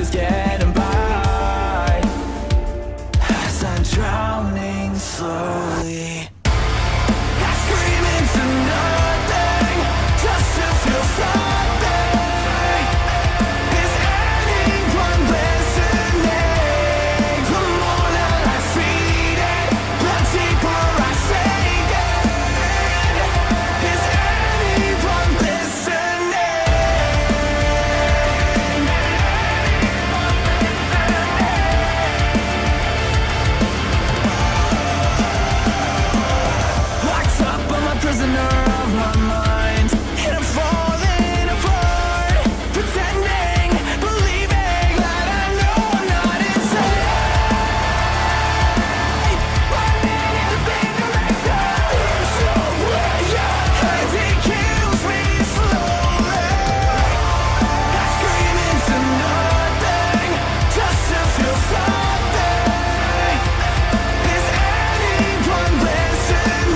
just getting by as I'm drowning slowly. I scream into nothing just to feel something. Is anyone listening? The more that I feed it, the deeper I sink it. Is anyone listening? Locked up, I'm a prisoner of my mind, and I'm falling apart, pretending, believing that I know I'm not insane. Running in the pain to let go. There's no way out. It kills me slowly. I scream into nothing just to feel something. Is anyone listening?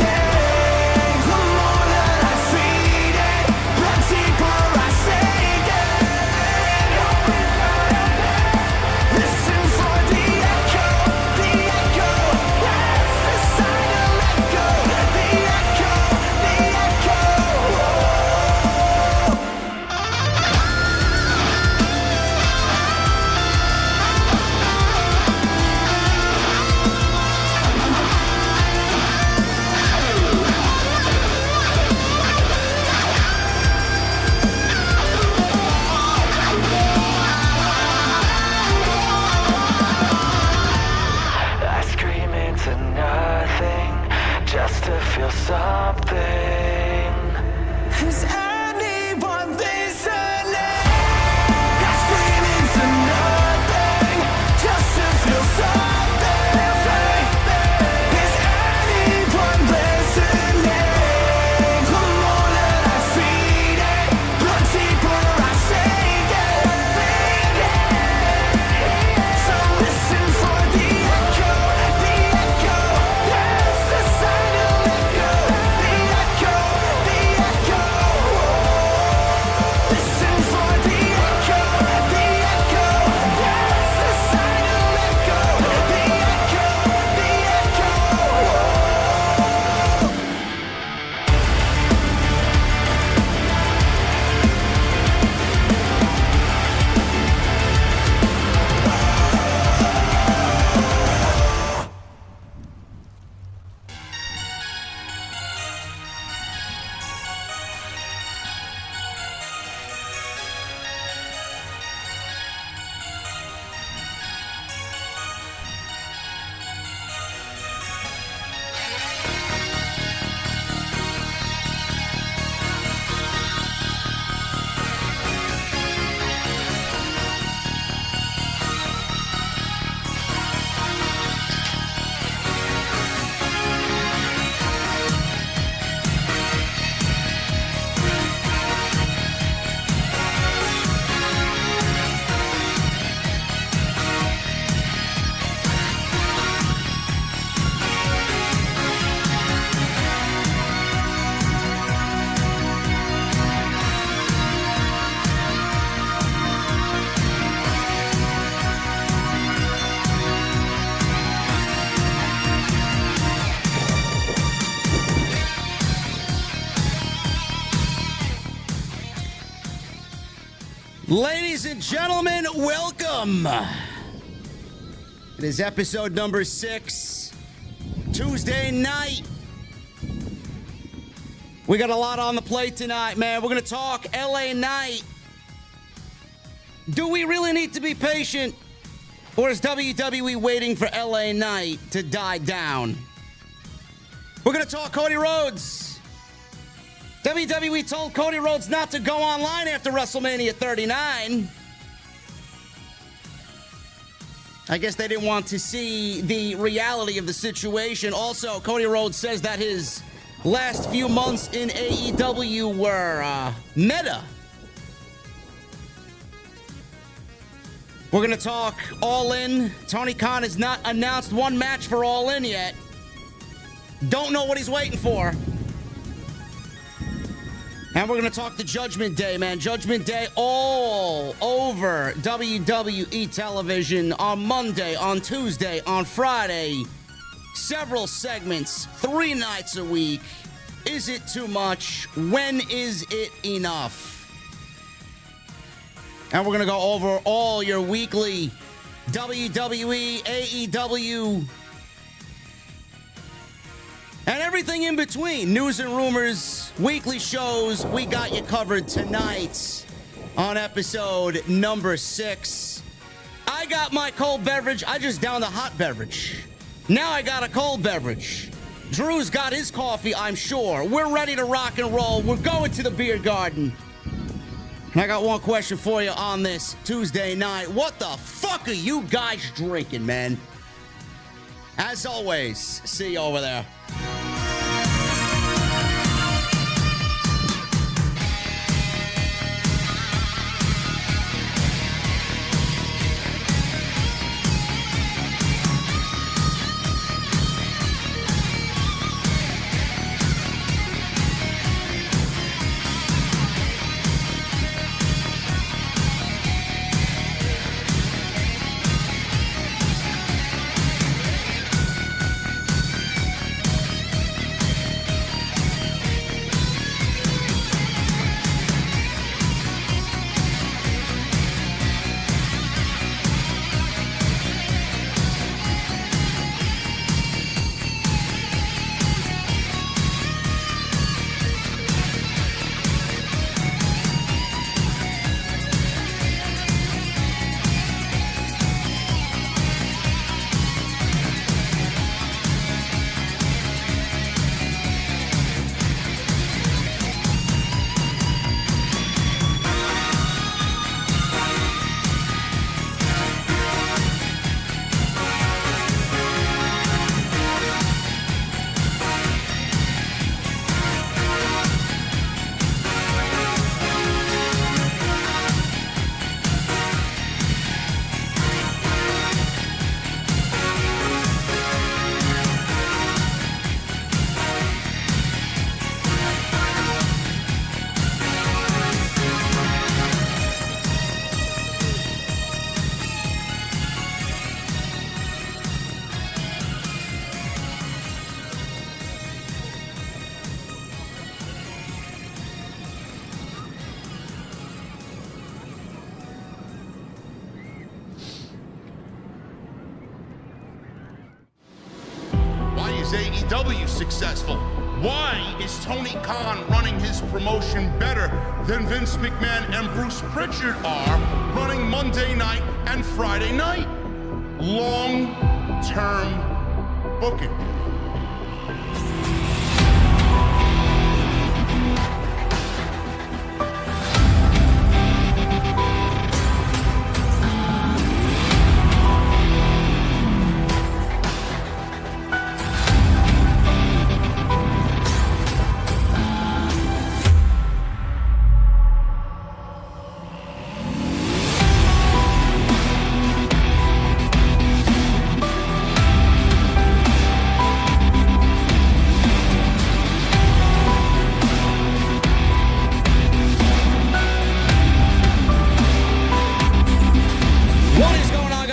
The more that I feed it, the deeper I sink it. Listen for the echo, that's the sign to let go. The echo, I scream into nothing just to feel something. Is anyone listening? I scream into nothing just to feel something. Is anyone listening? The more that I feed it, the deeper I sink it. So listen for the echo, that's the sign to let go. The echo, listen for the echo, that's the sign to let go. The echo, Ladies and gentlemen, welcome. It is episode number 6, Tuesday night. We got a lot on the plate tonight, man. We're going to talk LA Knight. Do we really need to be patient? Or is WWE waiting for LA Knight to die down? We're going to talk Cody Rhodes. WWE told Cody Rhodes not to go online after WrestleMania 39. I guess they didn't want to see the reality of the situation. Also, Cody Rhodes says that his last few months in AEW were meta. We're going to talk All In. Tony Khan has not announced one match for All In yet. Don't know what he's waiting for. And we're going to talk the Judgment Day, man. Judgment Day all over WWE television on Monday, on Tuesday, on Friday. Several segments, 3 nights a week. Is it too much? When is it enough? And we're going to go over all your weekly WWE, AEW, and everything in between. News and rumors, weekly shows. We got you covered tonight on episode number 6. I got my cold beverage. I just downed a hot beverage. Now I got a cold beverage. Drew's got his coffee, I'm sure. We're ready to rock and roll. We're going to the beer garden. And I got one question for you on this Tuesday night. What the fuck are you guys drinking, man? As always, see you over there. Is AEW successful? Why is Tony Khan running his promotion better than Vince McMahon and Bruce Pritchard are running Monday night and Friday night? Long-term booking.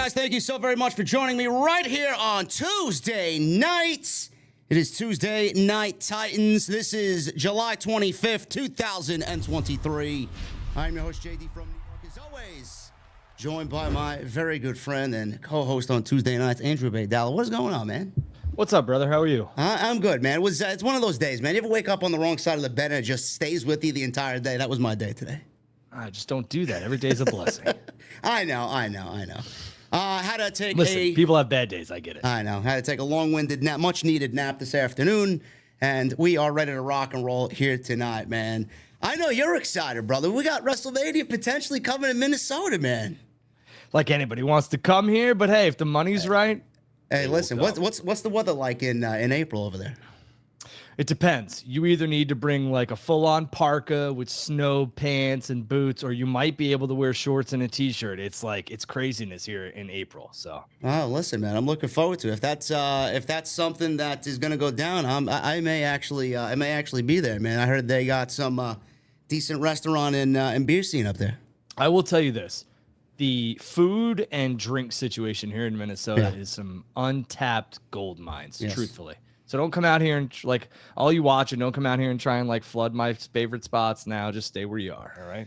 Thank you so very much for joining me right here on Tuesday nights. It is Tuesday Night Titans. This is July 25th, 2023. I'm your host, JD from New York, as always, joined by my very good friend and co-host on Tuesday nights, Andrew Baydala. What's going on, man? What's up, brother? How are you? I'm good, man. It's one of those days, man. You ever wake up on the wrong side of the bed and it just stays with you the entire day? That was my day today. I just don't do that. Every day's a blessing. I know. Had to take people have bad days. I get it. I know. Had to take a long-winded nap, much-needed nap this afternoon, and we are ready to rock and roll here tonight, man. I know you're excited, brother. We got Wrestlemania potentially coming to Minnesota, man. Like anybody wants to come here, but hey, if the money's right. Hey, listen, what's the weather like in April over there? It depends. You either need to bring like a full-on parka with snow pants and boots, or you might be able to wear shorts and a t-shirt. It's craziness here in April. So. Oh, listen, man, I'm looking forward to it. If that's something that is going to go down, I may actually be there, man. I heard they got some decent restaurant and beer scene up there. I will tell you this. The food and drink situation here in Minnesota is some untapped gold mines, truthfully. So don't come out here and like all you watch and don't come out here and try and like flood my favorite spots now. Just stay where you are. All right.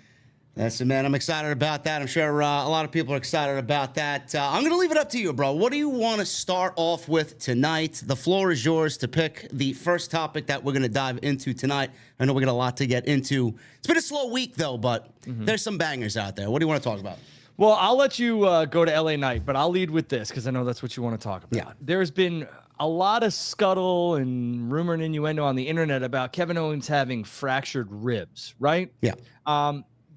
That's it, man. I'm excited about that. I'm sure a lot of people are excited about that. I'm going to leave it up to you, bro. What do you want to start off with tonight? The floor is yours to pick the first topic that we're going to dive into tonight. I know we got a lot to get into. It's been a slow week, though, but there's some bangers out there. What do you want to talk about? Well, I'll let you go to LA Knight, but I'll lead with this because I know that's what you want to talk about. Yeah. There's been a lot of scuttle and rumor and innuendo on the internet about Kevin Owens having fractured ribs, right? Yeah.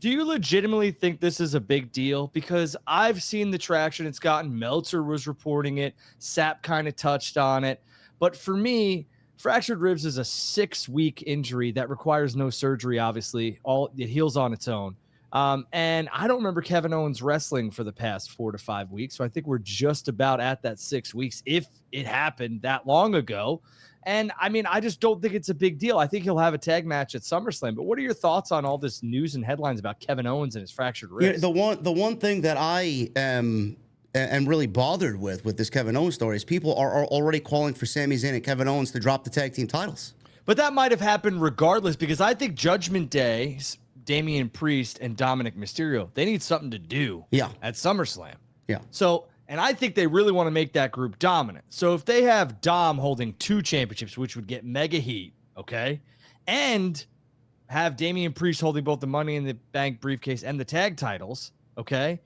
Do you legitimately think this is a big deal? Because I've seen the traction it's gotten. Meltzer was reporting it. Sapp kind of touched on it. But for me, fractured ribs is a 6-week injury that requires no surgery, obviously. It heals on its own. And I don't remember Kevin Owens wrestling for the past 4 to 5 weeks. So I think we're just about at that 6 weeks if it happened that long ago. And I mean, I just don't think it's a big deal. I think he'll have a tag match at SummerSlam. But what are your thoughts on all this news and headlines about Kevin Owens and his fractured ribs? Yeah, the one thing that I am really bothered with this Kevin Owens story is people are already calling for Sami Zayn and Kevin Owens to drop the tag team titles. But that might have happened regardless because I think Judgment Day, Damian Priest and Dominik Mysterio, they need something to do at SummerSlam. Yeah. So, and I think they really want to make that group dominant. So if they have Dom holding 2 championships, which would get mega heat, okay, and have Damian Priest holding both the Money in the Bank briefcase and the tag titles, okay,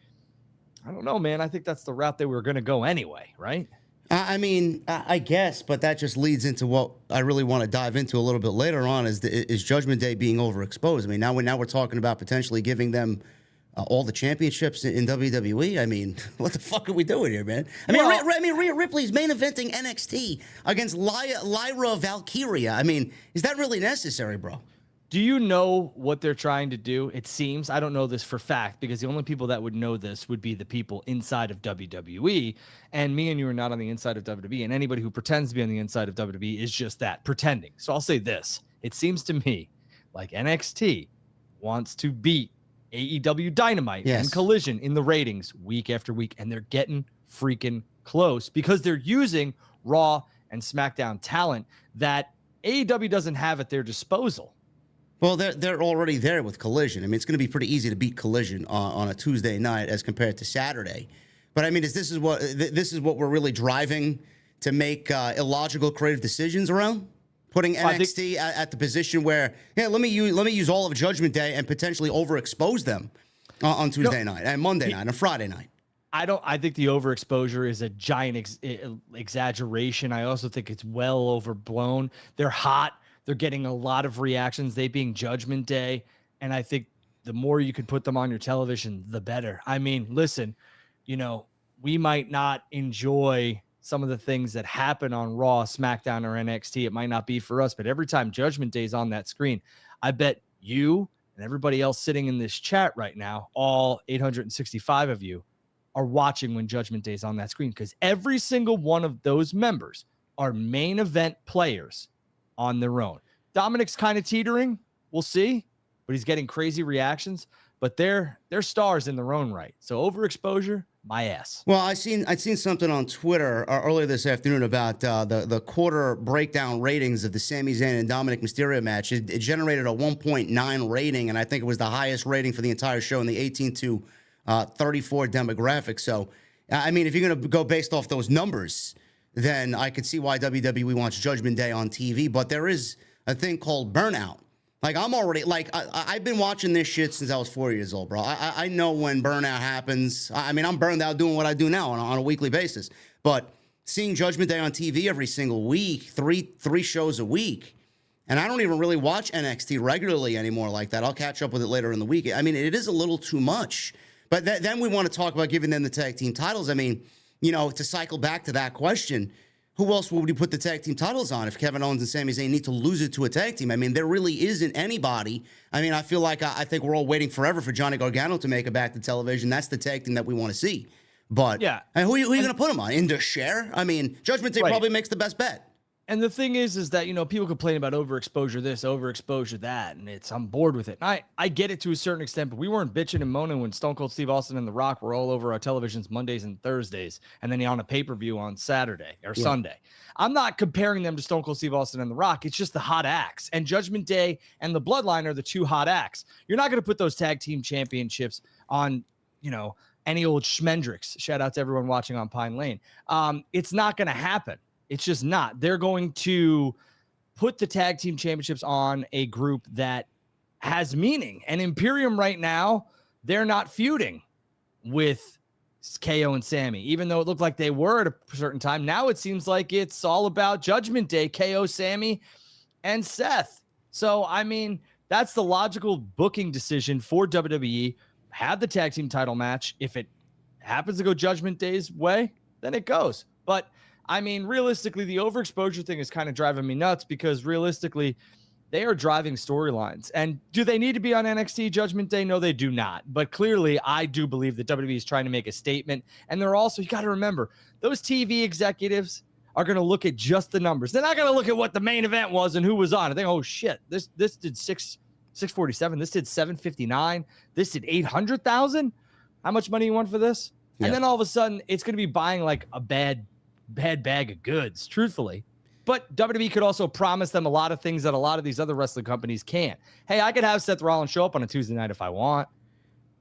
I don't know, man. I think that's the route they were going to go anyway, right? I mean, I guess, but that just leads into what I really want to dive into a little bit later on is Judgment Day being overexposed. I mean, now we're talking about potentially giving them all the championships in WWE. I mean, what the fuck are we doing here, man? I mean, Rhea Ripley's main eventing NXT against Lyra Valkyria. I mean, is that really necessary, bro? Do you know what they're trying to do? It seems, I don't know this for fact, because the only people that would know this would be the people inside of WWE. And me and you are not on the inside of WWE. And anybody who pretends to be on the inside of WWE is just that, pretending. So I'll say this. It seems to me like NXT wants to beat AEW Dynamite and Collision in the ratings week after week. And they're getting freaking close because they're using Raw and SmackDown talent that AEW doesn't have at their disposal. Well, they're already there with Collision. I mean, it's going to be pretty easy to beat Collision on a Tuesday night as compared to Saturday. But I mean, this is what we're really driving to make illogical creative decisions around, putting NXT at the position where let me use all of Judgment Day and potentially overexpose them on Tuesday night and Monday night and Friday night. I think the overexposure is a giant exaggeration. I also think it's well overblown. They're hot. They're getting a lot of reactions, they being Judgment Day. And I think the more you can put them on your television, the better. I mean, listen, we might not enjoy some of the things that happen on Raw, SmackDown, or NXT. It might not be for us, but every time Judgment Day is on that screen, I bet you and everybody else sitting in this chat right now, all 865 of you, are watching when Judgment Day is on that screen because every single one of those members are main event players on their own. Dominic's kind of teetering. We'll see, but he's getting crazy reactions. But they're stars in their own right. So overexposure, my ass. Well, I'd seen something on Twitter earlier this afternoon about the quarter breakdown ratings of the Sami Zayn and Dominik Mysterio match. It generated a 1.9 rating, and I think it was the highest rating for the entire show in the 18 to 34 demographic. So, I mean, if you're going to go based off those numbers, then I could see why WWE wants Judgment Day on TV. But there is a thing called burnout. Like, I'm already, I've been watching this shit since I was 4 years old, bro. I know when burnout happens. I mean, I'm burned out doing what I do now on a weekly basis. But seeing Judgment Day on TV every single week, three shows a week, and I don't even really watch NXT regularly anymore like that. I'll catch up with it later in the week. I mean, it is a little too much. But then we want to talk about giving them the tag team titles. I mean, to cycle back to that question, who else would you put the tag team titles on if Kevin Owens and Sami Zayn need to lose it to a tag team? I mean, there really isn't anybody. I mean, I feel like I think we're all waiting forever for Johnny Gargano to make it back to television. That's the tag team that we want to see. But yeah, and who are you going to put him on? Indus Sher? I mean, Judgment Day probably makes the best bet. And the thing is that, people complain about overexposure this, overexposure that, and I'm bored with it. And I get it to a certain extent, but we weren't bitching and moaning when Stone Cold Steve Austin and The Rock were all over our televisions Mondays and Thursdays, and then on a pay-per-view on Saturday or Sunday. I'm not comparing them to Stone Cold Steve Austin and The Rock. It's just the hot acts. And Judgment Day and the Bloodline are the two hot acts. You're not going to put those tag team championships on, any old Schmendrix. Shout out to everyone watching on Pine Lane. It's not going to happen. It's just not. They're going to put the tag team championships on a group that has meaning. And Imperium right now, they're not feuding with KO and Sammy, even though it looked like they were at a certain time. Now it seems like it's all about Judgment Day, KO, Sammy, and Seth. So, that's the logical booking decision for WWE. Have the tag team title match. If it happens to go Judgment Day's way, then it goes. But realistically, the overexposure thing is kind of driving me nuts because realistically, they are driving storylines. And do they need to be on NXT Judgment Day? No, they do not. But clearly, I do believe that WWE is trying to make a statement. And they're also, you got to remember, those TV executives are going to look at just the numbers. They're not going to look at what the main event was and who was on. I think, oh shit, this did 647. This did 759. This did 800,000. How much money you want for this? Yeah. And then all of a sudden, it's going to be buying like a bad bag of goods, truthfully. But WWE could also promise them a lot of things that a lot of these other wrestling companies can't. Hey, I could have Seth Rollins show up on a Tuesday night if I want.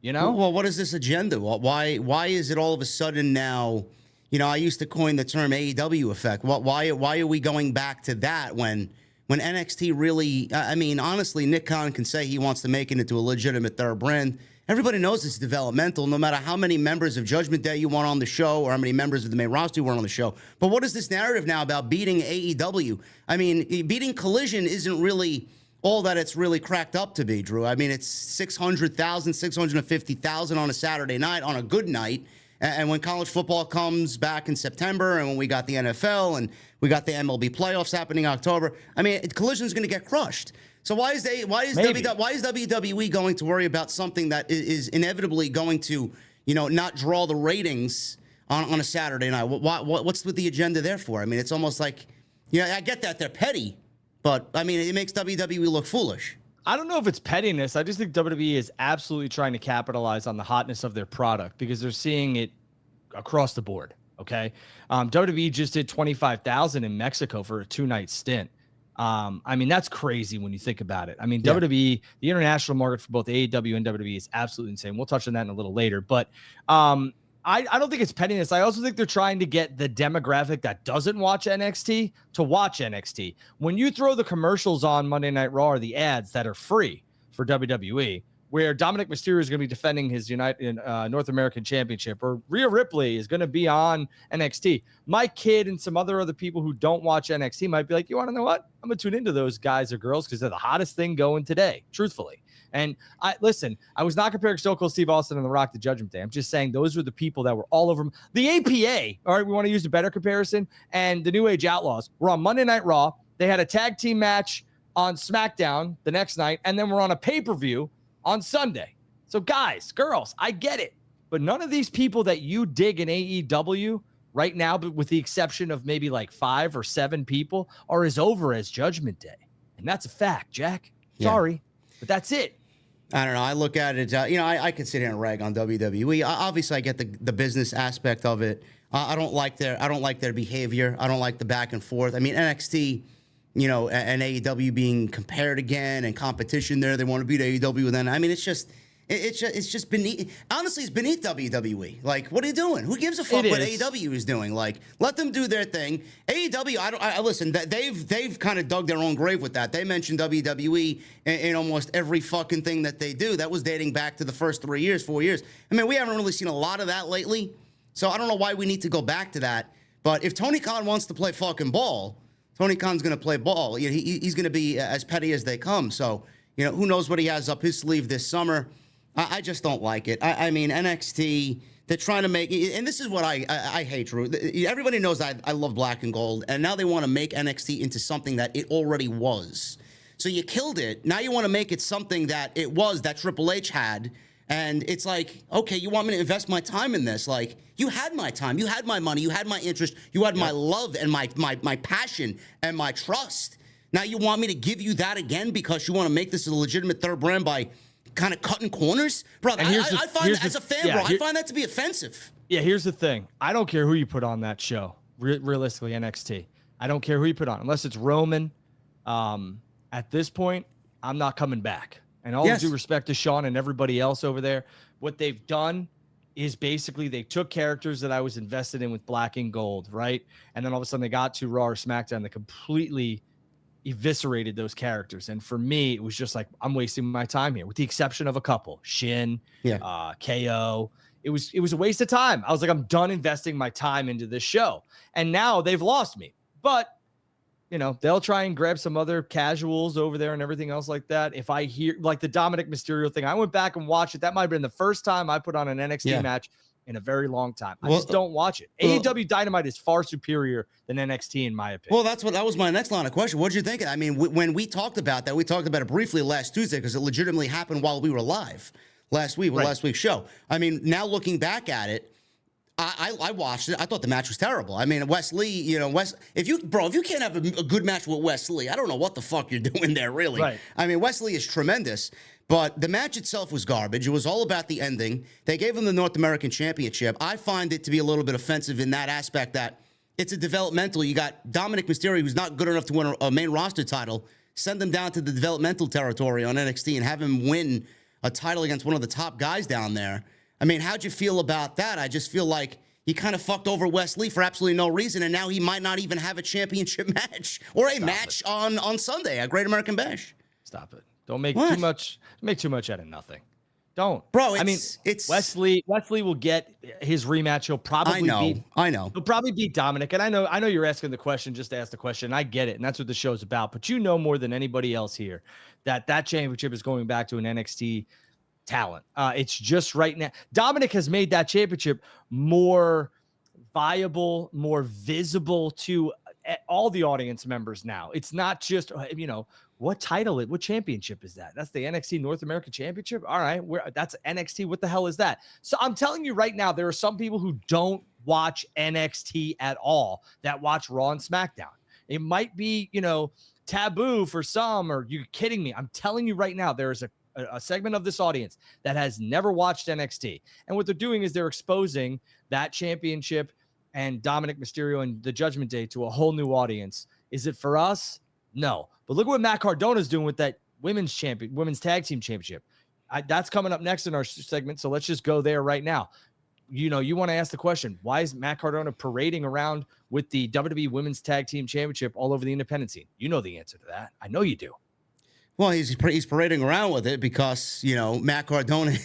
Well, what is this agenda? Why is it all of a sudden now? I used to coin the term AEW effect. Why are we going back to that when NXT really? Honestly, Nick Khan can say he wants to make it into a legitimate third brand. Everybody knows it's developmental, no matter how many members of Judgment Day you want on the show or how many members of the main roster you want on the show. But what is this narrative now about beating AEW? Beating Collision isn't really all that it's really cracked up to be, Drew. It's 600,000, 650,000 on a Saturday night, on a good night. And when college football comes back in September and when we got the NFL and we got the MLB playoffs happening in October, Collision's going to get crushed. So why is WWE going to worry about something that is inevitably going to, not draw the ratings on a Saturday night? What's with the agenda there for? It's almost like, I get that they're petty, but it makes WWE look foolish. I don't know if it's pettiness. I just think WWE is absolutely trying to capitalize on the hotness of their product because they're seeing it across the board. Okay, WWE just did 25,000 in Mexico for a 2-night stint. That's crazy when you think about it. WWE, the international market for both AEW and WWE is absolutely insane. We'll touch on that in a little later, but I don't think it's pettiness. I also think they're trying to get the demographic that doesn't watch NXT to watch NXT. When you throw the commercials on Monday Night Raw or the ads that are free for WWE, where Dominik Mysterio is going to be defending his North American Championship, or Rhea Ripley is going to be on NXT. My kid and some other people who don't watch NXT might be like, you want to know what? I'm going to tune into those guys or girls because they're the hottest thing going today, truthfully. And I was not comparing Stone Cold Steve Austin and The Rock to Judgment Day. I'm just saying those were the people that were all over. The APA, all right, we want to use a better comparison, and the New Age Outlaws were on Monday Night Raw. They had a tag team match on SmackDown the next night, and then we're on a pay-per-view on Sunday. So guys, girls, I get it. But none of these people that you dig in AEW right now, but with the exception of maybe like 5 or 7 people, are as over as Judgment Day. And that's a fact, Jack. Sorry, but that's it. I don't know. I look at it, I could sit here and rag on WWE. Obviously, I get the business aspect of it. I don't like their behavior. I don't like the back and forth. NXT, and AEW being compared again and competition there. They want to beat AEW. And then, it's just beneath. Honestly, it's beneath WWE. Like, what are you doing? Who gives a fuck what AEW is doing? Like, let them do their thing. AEW, listen. They've kind of dug their own grave with that. They mentioned WWE in almost every fucking thing that they do. That was dating back to the first 4 years. We haven't really seen a lot of that lately. So I don't know why we need to go back to that. But if Tony Khan wants to play fucking ball, Tony Khan's going to play ball. He's going to be as petty as they come. So, who knows what he has up his sleeve this summer. I just don't like it. NXT, they're trying to make, and this is what I hate, Drew. Everybody knows I love black and gold, and now they want to make NXT into something that it already was. So you killed it. Now you want to make it something that it was, that Triple H had, And it's like, okay, you want me to invest my time in this? Like, you had my time, you had my money, you had my interest, you had my love and my passion and my trust. Now you want me to give you that again because you want to make this a legitimate third brand by kind of cutting corners? Brother, I find that as a fan, I find that to be offensive. Yeah, here's the thing. I don't care who you put on that show, realistically, NXT. I don't care who you put on, unless it's Roman. At this point, I'm not coming back. And all due respect to Sean and everybody else over there, what they've done is basically they took characters that I was invested in with Black and Gold, right? And then all of a sudden they got to Raw or SmackDown that completely eviscerated those characters. And for me, it was just like, I'm wasting my time here, with the exception of a couple. Shin, KO. It was a waste of time. I was like, I'm done investing my time into this show. And now they've lost me. But you know, they'll try and grab some other casuals over there and everything else like that. If I hear like the Dominik Mysterio thing, I went back and watched it. That might have been the first time I put on an NXT match in a very long time. I just don't watch it. AEW Dynamite is far superior than NXT in my opinion. Well, that was my next line of question. What did you think? I mean, when we talked about that, we talked about it briefly last Tuesday because it legitimately happened while we were live last week with last week's show. I mean, now looking back at it, I watched it. I thought the match was terrible. I mean, Wesley, you know, if you can't have a good match with Wesley, I don't know what the fuck you're doing there, really. Right. I mean, Wesley is tremendous, but the match itself was garbage. It was all about the ending. They gave him the North American Championship. I find it to be a little bit offensive in that aspect that it's a developmental. You got Dominik Mysterio, who's not good enough to win a main roster title. Send him down to the developmental territory on NXT and have him win a title against one of the top guys down there. I mean, how'd you feel about that? I just feel like you kind of fucked over Wesley for absolutely no reason, and now he might not even have a championship match or a match on Sunday at Great American Bash. Stop it. Don't make too much. Make too much out of nothing. Don't, bro. It's Wesley. Wesley will get his rematch. He'll probably I know. He'll probably beat Dominic. And I know you're asking the question just to ask the question. I get it, and that's what the show's about. But you know more than anybody else here that championship is going back to an NXT talent. It's just right now. Dominic has made that championship more viable, more visible to all the audience members now. It's not just, you know, what championship is that? That's the NXT North American Championship. All right. That's NXT. What the hell is that? So I'm telling you right now, there are some people who don't watch NXT at all that watch Raw and SmackDown. It might be, you know, taboo for some, or you kidding me? I'm telling you right now, there is a segment of this audience that has never watched NXT. And what they're doing is they're exposing that championship and Dominik Mysterio and the Judgment Day to a whole new audience. Is it for us? No. But look at what Matt Cardona's doing with that women's tag team championship. That's coming up next in our segment. So let's just go there right now. You know, you want to ask the question, why is Matt Cardona parading around with the WWE Women's Tag Team Championship all over the independent scene? You know the answer to that. I know you do. Well, he's parading around with it because, you know, Matt Cardona,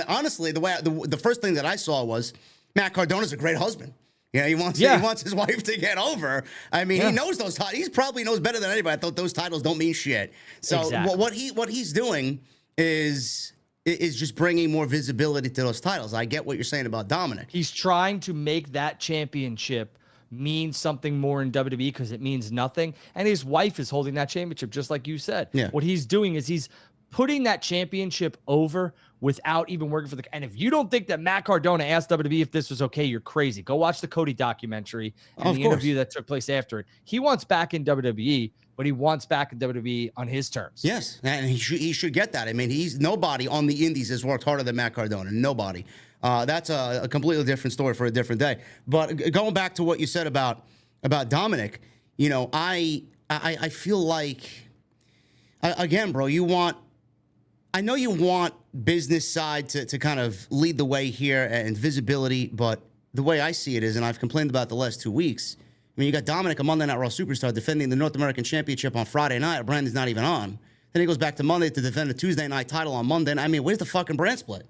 honestly, the first thing that I saw was Matt Cardona's a great husband. You know, he wants his wife to get over. I mean, he knows those titles. He probably knows better than anybody. I thought those titles don't mean shit. So exactly. what he's doing is just bringing more visibility to those titles. I get what you're saying about Dominic. He's trying to make that championship mean something more in WWE because it means nothing. And his wife is holding that championship, just like you said. Yeah. What he's doing is he's putting that championship over without even working for the. And if you don't think that Matt Cardona asked WWE if this was okay, you're crazy. Go watch the Cody documentary and the interview that took place after it. He wants back in WWE, but he wants back in WWE on his terms. Yes, and he should get that. I mean, nobody on the indies has worked harder than Matt Cardona. Nobody. That's a completely different story for a different day. But going back to what you said about Dominic, you know, I feel like, again, bro, I know you want business side to kind of lead the way here and visibility, but the way I see it is, and I've complained about the last 2 weeks, I mean, you got Dominic, a Monday Night Raw superstar, defending the North American Championship on Friday night. A brand is not even on. Then he goes back to Monday to defend a Tuesday night title on Monday. I mean, where's the fucking brand split?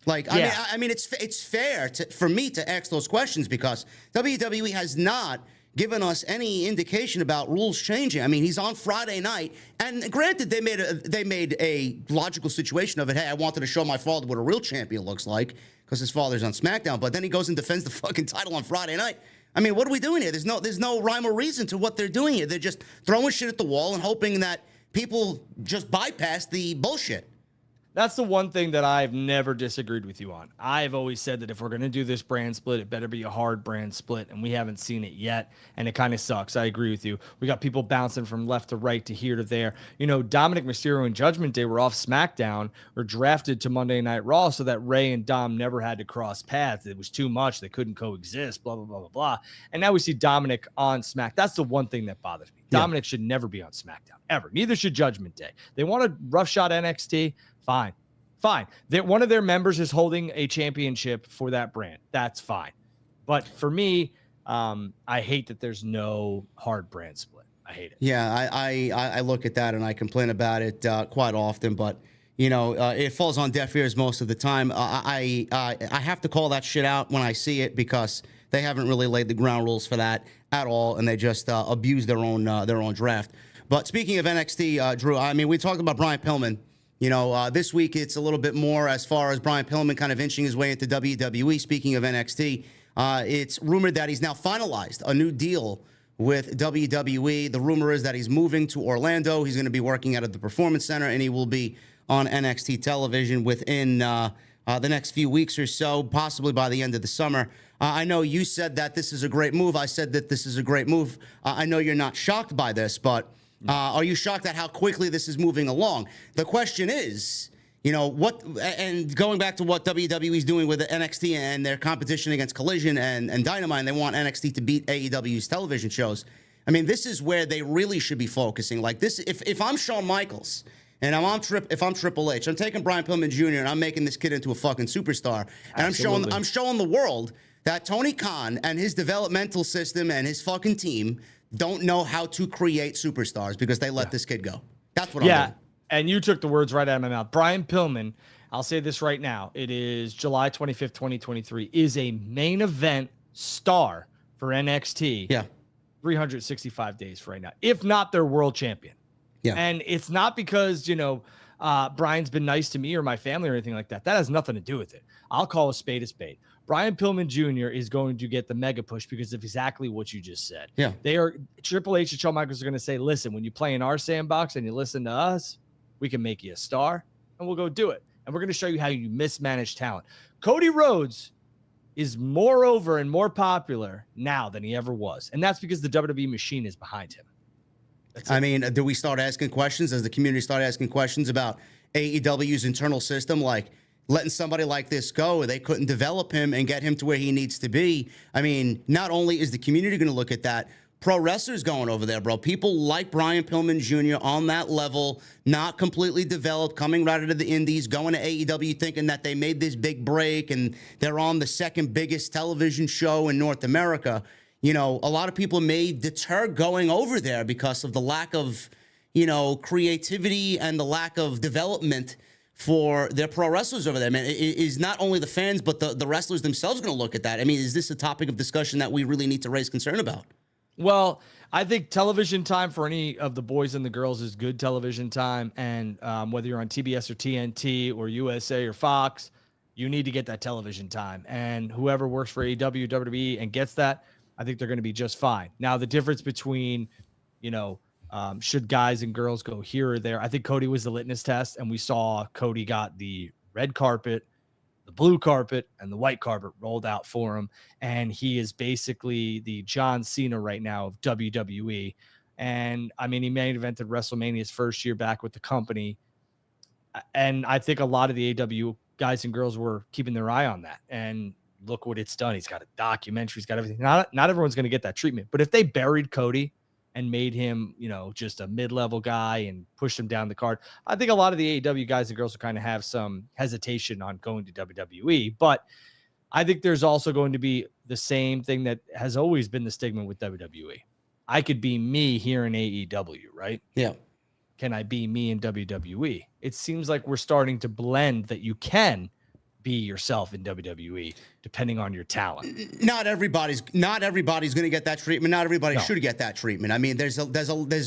Like, I mean, it's fair for me to ask those questions because WWE has not given us any indication about rules changing. I mean, he's on Friday night, and granted, they made a logical situation of it. Hey, I wanted to show my father what a real champion looks like because his father's on SmackDown. But then he goes and defends the fucking title on Friday night. I mean, what are we doing here? There's no rhyme or reason to what they're doing here. They're just throwing shit at the wall and hoping that people just bypass the bullshit. That's the one thing that I've never disagreed with you on. I've always said that if we're going to do this brand split, it better be a hard brand split, and we haven't seen it yet, and it kind of sucks. I agree with you. We got people bouncing from left to right to here to there. You know, Dominik Mysterio and Judgment Day were off SmackDown or drafted to Monday Night Raw so that Ray and Dom never had to cross paths. It was too much. They couldn't coexist, blah, blah, blah, blah, blah. And now we see Dominic on Smack. That's the one thing that bothers me. Yeah. Dominic should never be on SmackDown, ever. Neither should Judgment Day. They want to roughshod NXT. Fine. That one of their members is holding a championship for that brand. That's fine. But for me, I hate that there's no hard brand split. I hate it. Yeah, I look at that and I complain about it quite often, but you know, it falls on deaf ears most of the time. I have to call that shit out when I see it because they haven't really laid the ground rules for that at all, and they just abuse their own draft. But speaking of NXT, Drew, I mean, we talked about Brian Pillman. You know, this week it's a little bit more as far as Brian Pillman kind of inching his way into WWE. Speaking of NXT, it's rumored that he's now finalized a new deal with WWE. The rumor is that he's moving to Orlando. He's going to be working out of the Performance Center, and he will be on NXT television within the next few weeks or so, possibly by the end of the summer. I know you said that this is a great move. I said that this is a great move. I know you're not shocked by this, but are you shocked at how quickly this is moving along? The question is, you know, what, and going back to what WWE is doing with the NXT and their competition against Collision and Dynamite, and they want NXT to beat AEW's television shows. I mean, this is where they really should be focusing. Like this, if I'm Shawn Michaels and if I'm Triple H, I'm taking Brian Pillman Jr. and I'm making this kid into a fucking superstar, and I'm showing the world that Tony Khan and his developmental system and his fucking team don't know how to create superstars because they let this kid go. That's what I'm doing. And you took the words right out of my mouth. Brian Pillman, I'll say this right now. It is July 25th, 2023, is a main event star for NXT. Yeah. 365 days for right now, if not their world champion. Yeah. And it's not because, you know, Brian's been nice to me or my family or anything like that. That has nothing to do with it. I'll call a spade a spade. Brian Pillman Jr. is going to get the mega push because of exactly what you just said. Yeah. Triple H and Shawn Michaels are going to say, listen, when you play in our sandbox and you listen to us, we can make you a star and we'll go do it. And we're going to show you how you mismanage talent. Cody Rhodes is more over and more popular now than he ever was. And that's because the WWE machine is behind him. I mean, do we start asking questions? Does the community start asking questions about AEW's internal system? Like, letting somebody like this go, they couldn't develop him and get him to where he needs to be. I mean, not only is the community going to look at that, pro wrestlers going over there, bro. People like Brian Pillman Jr. on that level, not completely developed, coming right out of the indies, going to AEW thinking that they made this big break and they're on the second biggest television show in North America. You know, a lot of people may deter going over there because of the lack of, you know, creativity and the lack of development for their pro wrestlers over there, man. It is not only the fans, but the wrestlers themselves going to look at that. I mean, is this a topic of discussion that we really need to raise concern about? Well, I think television time for any of the boys and the girls is good television time. And whether you're on TBS or TNT or USA or Fox, you need to get that television time. And whoever works for AEW, WWE, and gets that, I think they're going to be just fine. Now, the difference between, you know, should guys and girls go here or there? I think Cody was the litmus test, and we saw Cody got the red carpet, the blue carpet, and the white carpet rolled out for him. And he is basically the John Cena right now of WWE. And I mean, he main evented WrestleMania his first year back with the company. And I think a lot of the AEW guys and girls were keeping their eye on that. And look what it's done. He's got a documentary. He's got everything. Not everyone's going to get that treatment. But if they buried Cody and made him, you know, just a mid-level guy and pushed him down the card, I think a lot of the AEW guys and girls will kind of have some hesitation on going to WWE. But I think there's also going to be the same thing that has always been the stigma with WWE. I could be me here in AEW, right? Yeah. Can I be me in WWE? It seems like we're starting to blend that you can be yourself in WWE, depending on your talent. Not everybody's going to get that treatment. Not everybody should get that treatment. I mean, there's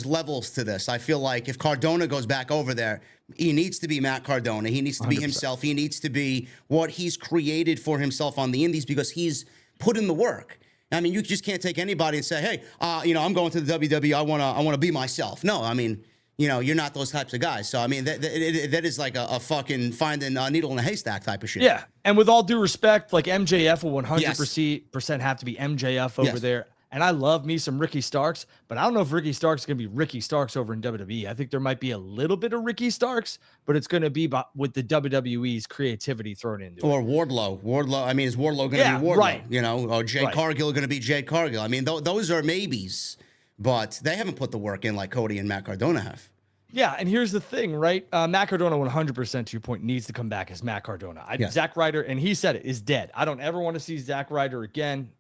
levels to this. I feel like if Cardona goes back over there, he needs to be Matt Cardona. He needs to be 100%. himself. He needs to be what he's created for himself on the indies because he's put in the work. I mean, you just can't take anybody and say, hey, you know, I'm going to the WWE. I want to be myself. No, I mean, you're not those types of guys. So, I mean, that is like a fucking finding a needle in a haystack type of shit. Yeah. And with all due respect, like MJF will 100% have to be MJF over there. And I love me some Ricky Starks, but I don't know if Ricky Starks is going to be Ricky Starks over in WWE. I think there might be a little bit of Ricky Starks, but it's going to be with the WWE's creativity thrown into it. Or Wardlow. I mean, is Wardlow going to be Wardlow? Right. Or Jade Cargill going to be Jade Cargill? I mean, those are maybes, but they haven't put the work in like Cody and Matt Cardona have. Yeah, and here's the thing, right? Matt Cardona, 100% to your point, needs to come back as Matt Cardona. Zack Ryder, and he said it, is dead. I don't ever want to see Zack Ryder again.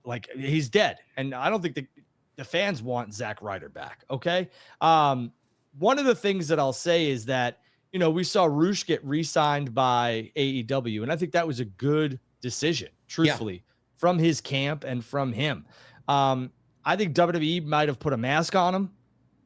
Like, he's dead. And I don't think the fans want Zack Ryder back, okay? One of the things that I'll say is that, we saw Roosh get re-signed by AEW, and I think that was a good decision, truthfully, from his camp and from him. I think WWE might have put a mask on him,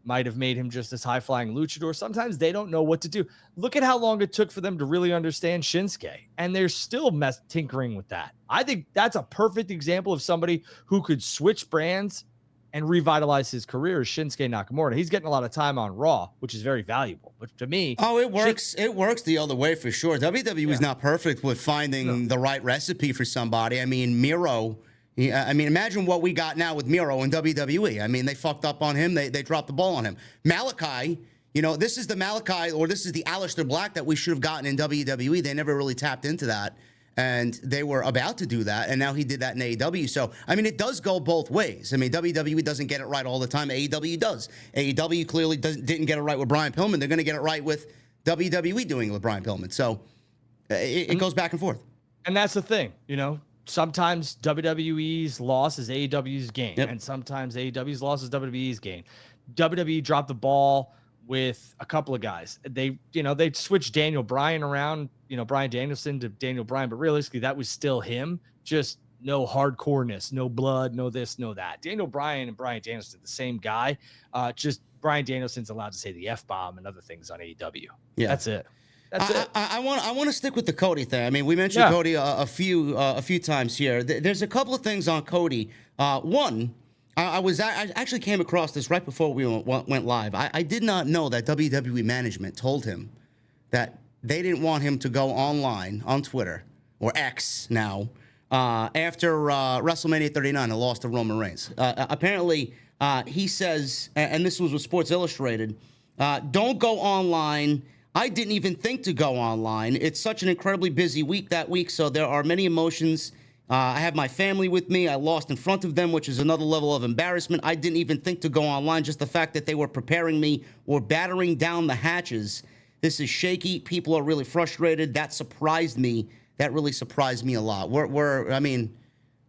might have made him just this high-flying luchador. Sometimes they don't know what to do. Look at how long it took for them to really understand Shinsuke, and they're still tinkering with that. I think that's a perfect example of somebody who could switch brands and revitalize his career is Shinsuke Nakamura. He's getting a lot of time on Raw, which is very valuable. But to me... Oh, it works. It works the other way for sure. WWE is not perfect with finding the right recipe for somebody. I mean, Miro... I mean, imagine what we got now with Miro in WWE. I mean, they fucked up on him. They dropped the ball on him. Malachi, this is the Malachi, or this is the Aleister Black that we should have gotten in WWE. They never really tapped into that, and they were about to do that, and now he did that in AEW. So, I mean, it does go both ways. I mean, WWE doesn't get it right all the time. AEW does. AEW clearly didn't get it right with Brian Pillman. They're going to get it right with WWE doing it with Brian Pillman. So, it goes back and forth. And that's the thing, sometimes WWE's loss is AEW's gain, and sometimes AEW's loss is WWE's gain. WWE dropped the ball with a couple of guys. They switched Daniel Bryan around, Bryan Danielson to Daniel Bryan, but realistically, that was still him. Just no hardcoreness, no blood, no this, no that. Daniel Bryan and Bryan Danielson, the same guy. Just Bryan Danielson's allowed to say the F-bomb and other things on AEW. Yeah, that's it. I want to stick with the Cody thing. I mean, we mentioned Cody a few times here. There's a couple of things on Cody. One, I actually came across this right before we went live. I did not know that WWE management told him that they didn't want him to go online on Twitter or X now after WrestleMania 39, the loss to Roman Reigns. Apparently, he says, and this was with Sports Illustrated, don't go online. I didn't even think to go online. It's such an incredibly busy week that week, so there are many emotions. I have my family with me. I lost in front of them, which is another level of embarrassment. I didn't even think to go online. Just the fact that they were preparing me or battering down the hatches. This is shaky. People are really frustrated. That surprised me. That really surprised me a lot. I mean,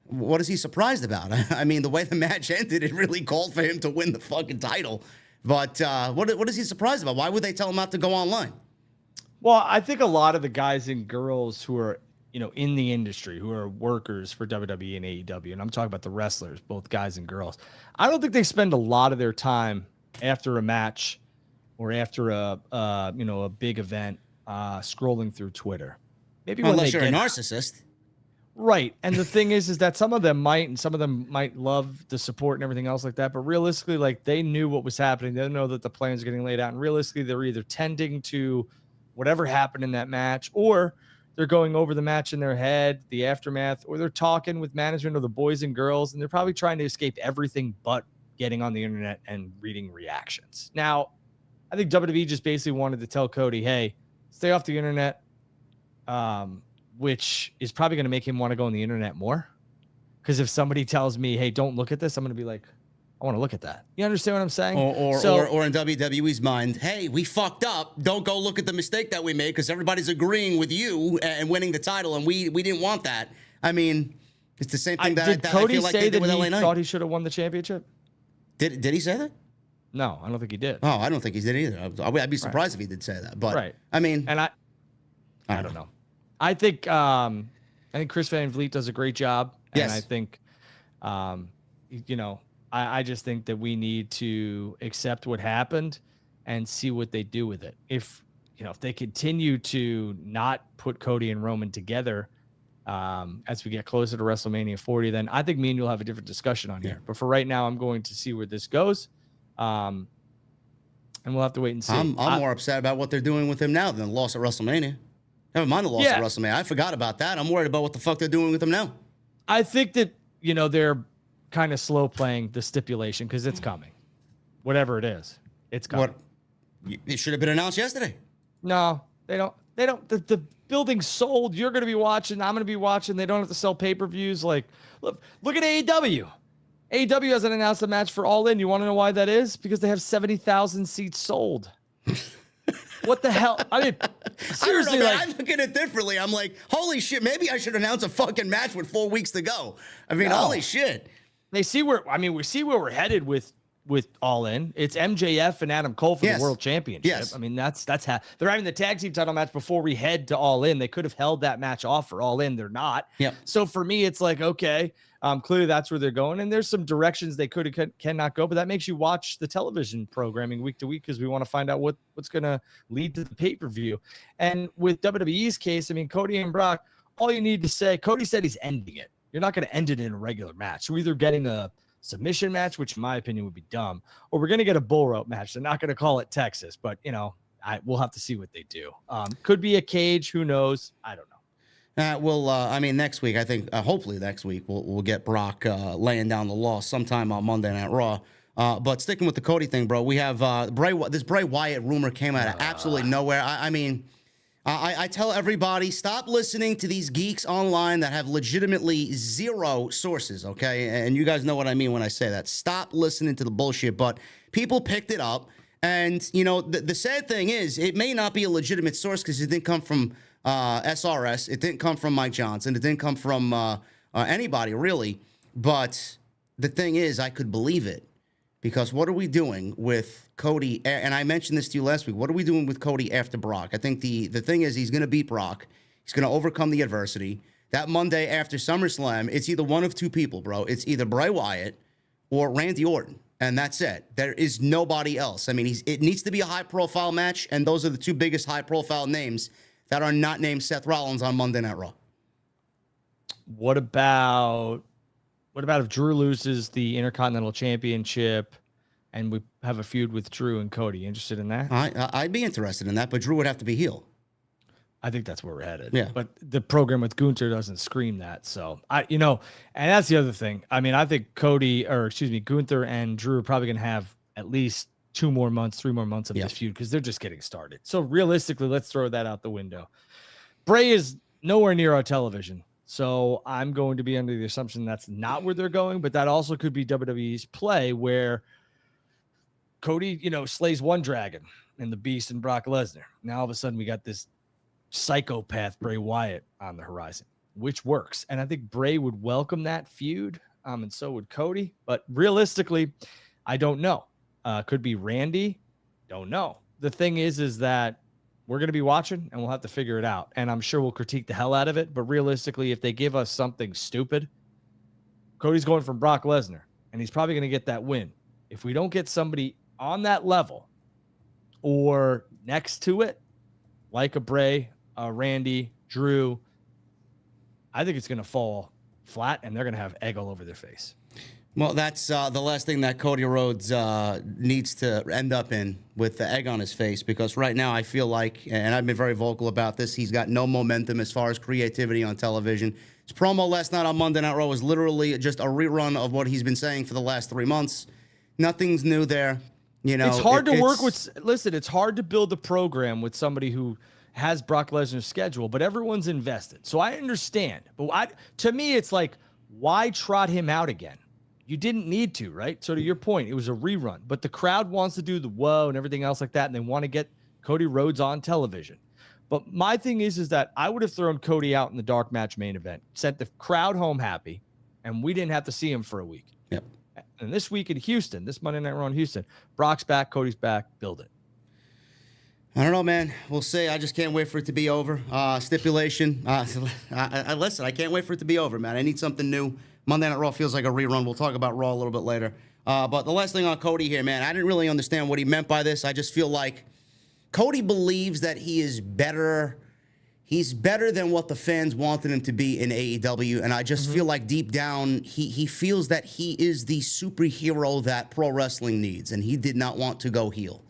what is he surprised about? I mean, the way the match ended, it really called for him to win the fucking title. But what is he surprised about? Why would they tell him not to go online? Well, I think a lot of the guys and girls who are, in the industry, who are workers for WWE and AEW, and I'm talking about the wrestlers, both guys and girls, I don't think they spend a lot of their time after a match or after a big event scrolling through Twitter. Maybe unless you're a narcissist. Right. And the thing is that some of them might, and some of them might love the support and everything else like that. But realistically, like, they knew what was happening. They know that the plans are getting laid out. And realistically, they're either tending to whatever happened in that match, or they're going over the match in their head, the aftermath, or they're talking with management of the boys and girls. And they're probably trying to escape everything but getting on the internet and reading reactions. Now, I think WWE just basically wanted to tell Cody, hey, stay off the internet. Which is probably going to make him want to go on the internet more. Because if somebody tells me, hey, don't look at this, I'm going to be like, I want to look at that. You understand what I'm saying? Or in WWE's mind, hey, we fucked up. Don't go look at the mistake that we made because everybody's agreeing with you and winning the title, and we didn't want that. I mean, it's the same thing did that Cody I feel like say they did with that LA he Knight. thought he should have won the championship? Did he say that? No, I don't think he did. Oh, I don't think he did either. I'd be surprised if he did say that. But I mean, and I don't know. I think Chris Van Vliet does a great job. And yes. I think, I just think that we need to accept what happened and see what they do with it. If they continue to not put Cody and Roman together as we get closer to WrestleMania 40, then I think me and you'll have a different discussion on here. But for right now, I'm going to see where this goes. and we'll have to wait and see. I'm more upset about what they're doing with him now than the loss at WrestleMania. Never mind the loss at WrestleMania. I forgot about that. I'm worried about what the fuck they're doing with him now. I think that, they're kind of slow playing the stipulation because it's coming. Whatever it is, it's coming. It should have been announced yesterday. No, they don't. The building's sold. You're going to be watching. I'm going to be watching. They don't have to sell pay-per-views. Like, look at AEW. AEW hasn't announced a match for All In. You want to know why that is? Because they have 70,000 seats sold. What the hell? I mean, seriously, I look at it differently. I'm like, holy shit, maybe I should announce a fucking match with 4 weeks to go. I mean, holy shit. We see where we're headed with All In. It's MJF and Adam Cole for the World Championship. Yes. I mean, they're having the tag team title match before we head to All In. They could have held that match off for All In. They're not. Yep. So for me, it's like, okay, clearly that's where they're going. And there's some directions they cannot go, but that makes you watch the television programming week to week because we want to find out what's going to lead to the pay-per-view. And with WWE's case, I mean, Cody and Brock, all you need to say, Cody said he's ending it. You're not going to end it in a regular match. We're either getting a submission match, which in my opinion would be dumb, or we're going to get a bull rope match. They're not going to call it Texas, but we'll have to see what they do. Could be a cage. Who knows? I don't know. Next week, I think, hopefully next week, we'll get Brock laying down the law sometime on Monday Night Raw. But sticking with the Cody thing, bro, we have this Bray Wyatt rumor came out of absolutely nowhere. I tell everybody, stop listening to these geeks online that have legitimately zero sources, okay? And you guys know what I mean when I say that. Stop listening to the bullshit. But people picked it up. And, the sad thing is, it may not be a legitimate source because it didn't come from SRS. It didn't come from Mike Johnson. It didn't come from anybody, really. But the thing is, I could believe it. Because what are we doing with Cody? And I mentioned this to you last week. What are we doing with Cody after Brock? I think the thing is he's going to beat Brock. He's going to overcome the adversity. That Monday after SummerSlam, it's either one of two people, bro. It's either Bray Wyatt or Randy Orton. And that's it. There is nobody else. I mean, it needs to be a high-profile match, and those are the two biggest high-profile names that are not named Seth Rollins on Monday Night Raw. What about if Drew loses the Intercontinental Championship and we have a feud with Drew and Cody? You interested in that? I'd be interested in that, but Drew would have to be heel. I think that's where we're headed. Yeah. But the program with Gunther doesn't scream that. So and that's the other thing. I mean, I think Gunther and Drew are probably going to have at least 3 more months of this feud because they're just getting started. So realistically, let's throw that out the window. Bray is nowhere near our television. So I'm going to be under the assumption that's not where they're going, but that also could be WWE's play where Cody, slays one dragon and the Beast and Brock Lesnar. Now all of a sudden we got this psychopath Bray Wyatt on the horizon, which works. And I think Bray would welcome that feud, and so would Cody. But realistically, I don't know. Could be Randy. Don't know. The thing is that we're going to be watching and we'll have to figure it out. And I'm sure we'll critique the hell out of it. But realistically, if they give us something stupid, Cody's going from Brock Lesnar and he's probably going to get that win. If we don't get somebody on that level or next to it, like a Bray, Randy, Drew, I think it's going to fall flat and they're going to have egg all over their face. Well, that's the last thing that Cody Rhodes needs to end up in with the egg on his face, because right now I feel like, and I've been very vocal about this, he's got no momentum as far as creativity on television. His promo last night on Monday Night Raw was literally just a rerun of what he's been saying for the last 3 months. Nothing's new there. It's hard to work with. Listen, it's hard to build a program with somebody who has Brock Lesnar's schedule, but everyone's invested. So I understand. But to me, it's like, why trot him out again? You didn't need to, right? So to your point, it was a rerun, but the crowd wants to do the whoa and everything else like that, and they want to get Cody Rhodes on television. But my thing is that I would have thrown Cody out in the dark match main event, sent the crowd home happy, and we didn't have to see him for a week. Yep. And this week in Houston, this Monday Night Raw in Houston, Brock's back, Cody's back, build it. I don't know, man. We'll see. I just can't wait for it to be over. Stipulation. Listen, I can't wait for it to be over, man. I need something new. Monday Night Raw feels like a rerun. We'll talk about Raw a little bit later. But the last thing on Cody here, man, I didn't really understand what he meant by this. I just feel like Cody believes that he is better. He's better than what the fans wanted him to be in AEW. And I just feel like deep down, he feels that he is the superhero that pro wrestling needs. And he did not want to go heel.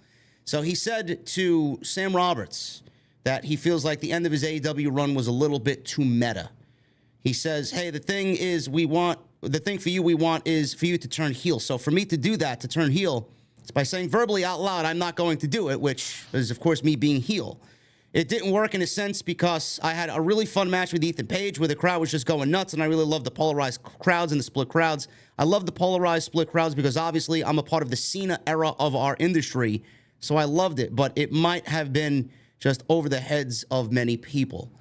So he said to Sam Roberts that he feels like the end of his AEW run was a little bit too meta. He says, hey, the thing for you we want is for you to turn heel. So for me to do that, to turn heel, it's by saying verbally out loud, I'm not going to do it, which is, of course, me being heel. It didn't work in a sense because I had a really fun match with Ethan Page where the crowd was just going nuts, and I really loved the polarized crowds and the split crowds. I love the polarized split crowds because obviously I'm a part of the Cena era of our industry, so I loved it, but it might have been just over the heads of many people.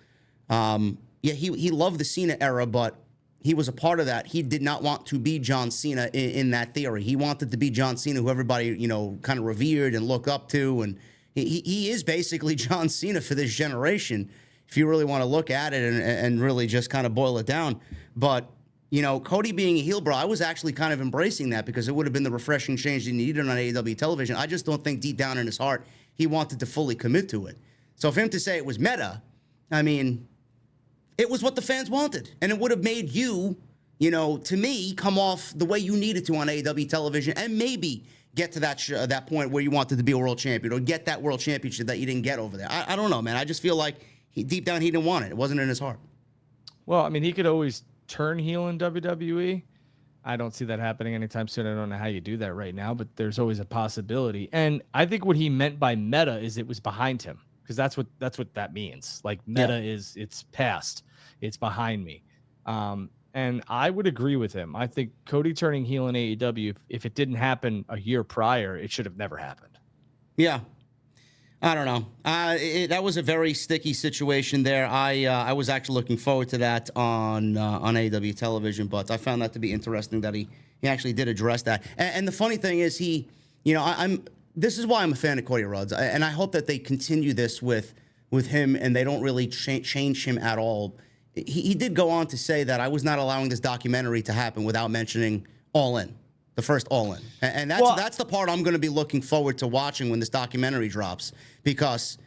He loved the Cena era, but he was a part of that. He did not want to be John Cena in that theory. He wanted to be John Cena, who everybody, kind of revered and looked up to, and he is basically John Cena for this generation, if you really want to look at it and really just kind of boil it down. But, Cody being a heel, bro, I was actually kind of embracing that because it would have been the refreshing change he needed on AEW television. I just don't think deep down in his heart he wanted to fully commit to it. So for him to say it was meta, I mean, it was what the fans wanted. And it would have made you, to me, come off the way you needed to on AEW television and maybe get to that point where you wanted to be a world champion or get that world championship that you didn't get over there. I don't know, man. I just feel like deep down he didn't want it. It wasn't in his heart. Well, I mean, he could always turn heel in WWE. I don't see that happening anytime soon. I don't know how you do that right now, but there's always a possibility. And I think what he meant by meta is it was behind him, because that's what that means. Like meta is it's past, it's behind me. And I would agree with him. I think Cody turning heel in AEW, if it didn't happen a year prior, it should have never happened. Yeah. I don't know. That was a very sticky situation there. I was actually looking forward to that on AEW television, but I found that to be interesting that he actually did address that. And the funny thing is this is why I'm a fan of Cody Rhodes, and I hope that they continue this with him and they don't really change him at all. He did go on to say that I was not allowing this documentary to happen without mentioning All In, the first All In. And that's the part I'm going to be looking forward to watching when this documentary drops, because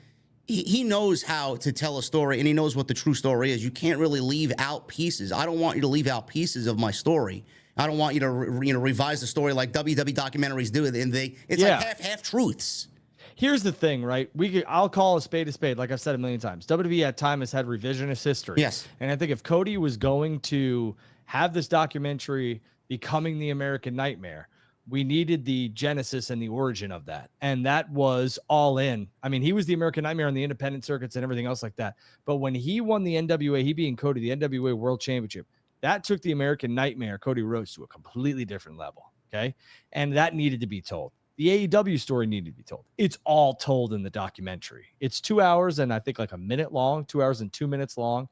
he knows how to tell a story and he knows what the true story is. You can't really leave out pieces. I don't want you to leave out pieces of my story. I don't want you to revise the story like WWE documentaries do. And it's like half truths. Here's the thing, right? I'll call a spade, like I've said a million times. WWE at time has had revisionist history. Yes. And I think if Cody was going to have this documentary becoming the American Nightmare, we needed the genesis and the origin of that. And that was All In. I mean, he was the American Nightmare on the independent circuits and everything else like that. But when he won the NWA, he being Cody, the NWA World Championship, that took the American Nightmare, Cody Rhodes, to a completely different level. Okay. And that needed to be told. The AEW story needed to be told. It's all told in the documentary. It's 2 hours and I think like a minute long, 2 hours and 2 minutes long.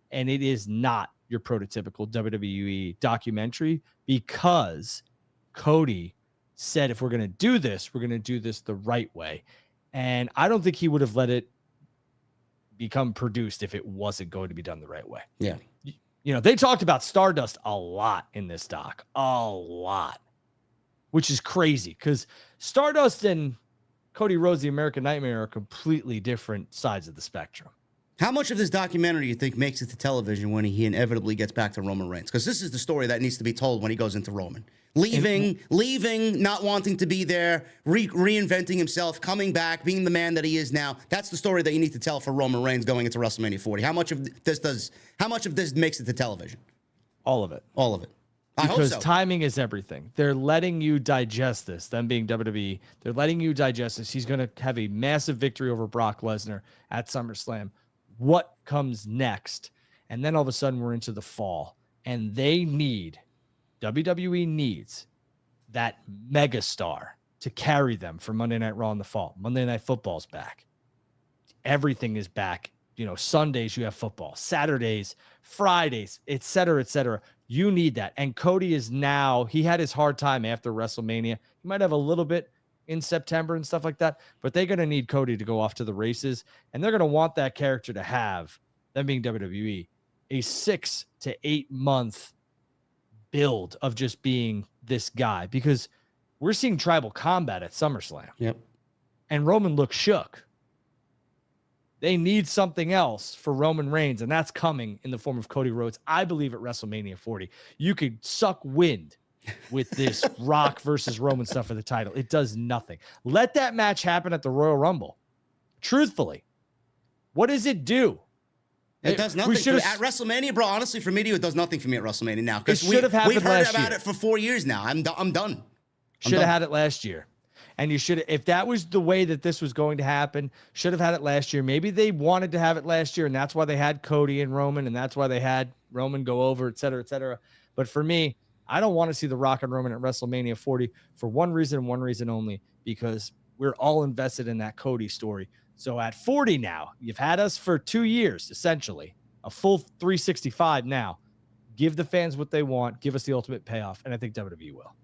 And it is not your prototypical WWE documentary, because Cody said, if we're going to do this, we're going to do this the right way. And I don't think he would have let it become produced if it wasn't going to be done the right way. Yeah. They talked about Stardust a lot in this doc, a lot, which is crazy because Stardust and Cody Rhodes, the American Nightmare, are completely different sides of the spectrum. How much of this documentary do you think makes it to television when he inevitably gets back to Roman Reigns? Because this is the story that needs to be told when he goes into Roman. Leaving, not wanting to be there, reinventing himself, coming back, being the man that he is now. That's the story that you need to tell for Roman Reigns going into WrestleMania 40. How much of this makes it to television? All of it. All of it. Because timing is everything. They're letting you digest this. Them being WWE, they're letting you digest this. He's going to have a massive victory over Brock Lesnar at SummerSlam. What comes next? And then all of a sudden we're into the fall, and WWE needs that megastar to carry them for Monday Night Raw in the fall. Monday Night Football's back. Everything is back. Sundays you have football, Saturdays, Fridays, et cetera, et cetera. You need that. And Cody is now, he had his hard time after WrestleMania. He might have a little bit in September and stuff like that, but they're going to need Cody to go off to the races, and they're going to want that character to have, them being WWE, a 6 to 8 month build of just being this guy, because we're seeing tribal combat at SummerSlam. Yep. And Roman looks shook. They need something else for Roman Reigns, and that's coming in the form of Cody Rhodes. I believe at WrestleMania 40, you could suck wind with this Rock versus Roman stuff for the title. It does nothing. Let that match happen at the Royal Rumble. Truthfully, what does it do? It does nothing for me. At WrestleMania, bro. Honestly, for me, it does nothing for me at WrestleMania now. Because we've heard about it for 4 years now. I'm done. Should have had it last year. And you should, if that was the way that this was going to happen, should have had it last year. Maybe they wanted to have it last year, and that's why they had Cody and Roman, and that's why they had Roman go over, et cetera, et cetera. But for me, I don't want to see The Rock and Roman at WrestleMania 40 for one reason and one reason only, because we're all invested in that Cody story. So at 40 now, you've had us for 2 years, essentially, a full 365 now. Give the fans what they want. Give us the ultimate payoff, and I think WWE will.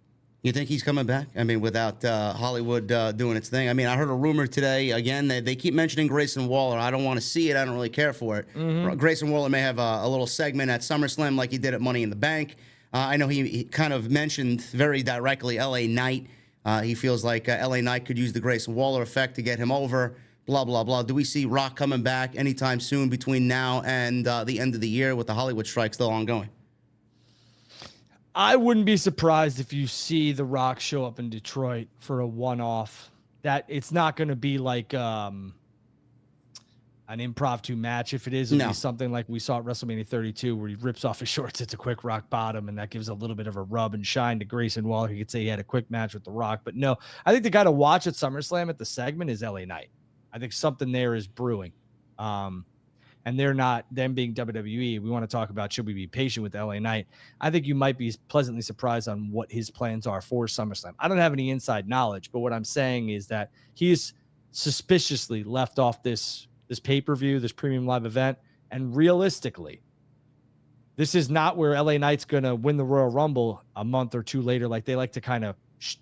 You think he's coming back? I mean, without Hollywood doing its thing. I mean, I heard a rumor today. Again, they keep mentioning Grayson Waller. I don't want to see it. I don't really care for it. Grayson Waller may have a little segment at SummerSlam like he did at Money in the Bank. I know he kind of mentioned very directly LA Knight. He feels like LA Knight could use the Grayson Waller effect to get him over. Blah, blah, blah. Do we see Rock coming back anytime soon between now and the end of the year with the Hollywood strike still ongoing? I wouldn't be surprised if you see The Rock show up in Detroit for a one-off. That it's not going to be like an impromptu match. If it is, it'll be something like we saw at WrestleMania 32, where he rips off his shorts, it's a quick rock bottom, and that gives a little bit of a rub and shine to Grayson Waller. You could say he had a quick match with The Rock, but no. I think the guy to watch at SummerSlam at the segment is LA Knight. I think something there is brewing. And they're not, them being WWE, we want to talk about, should we be patient with LA Knight? I think you might be pleasantly surprised on what his plans are for SummerSlam. I don't have any inside knowledge, but what I'm saying is that he's suspiciously left off this pay-per-view, this premium live event. And realistically, this is not where LA Knight's going to win the Royal Rumble a month or two later. Like they like to kind of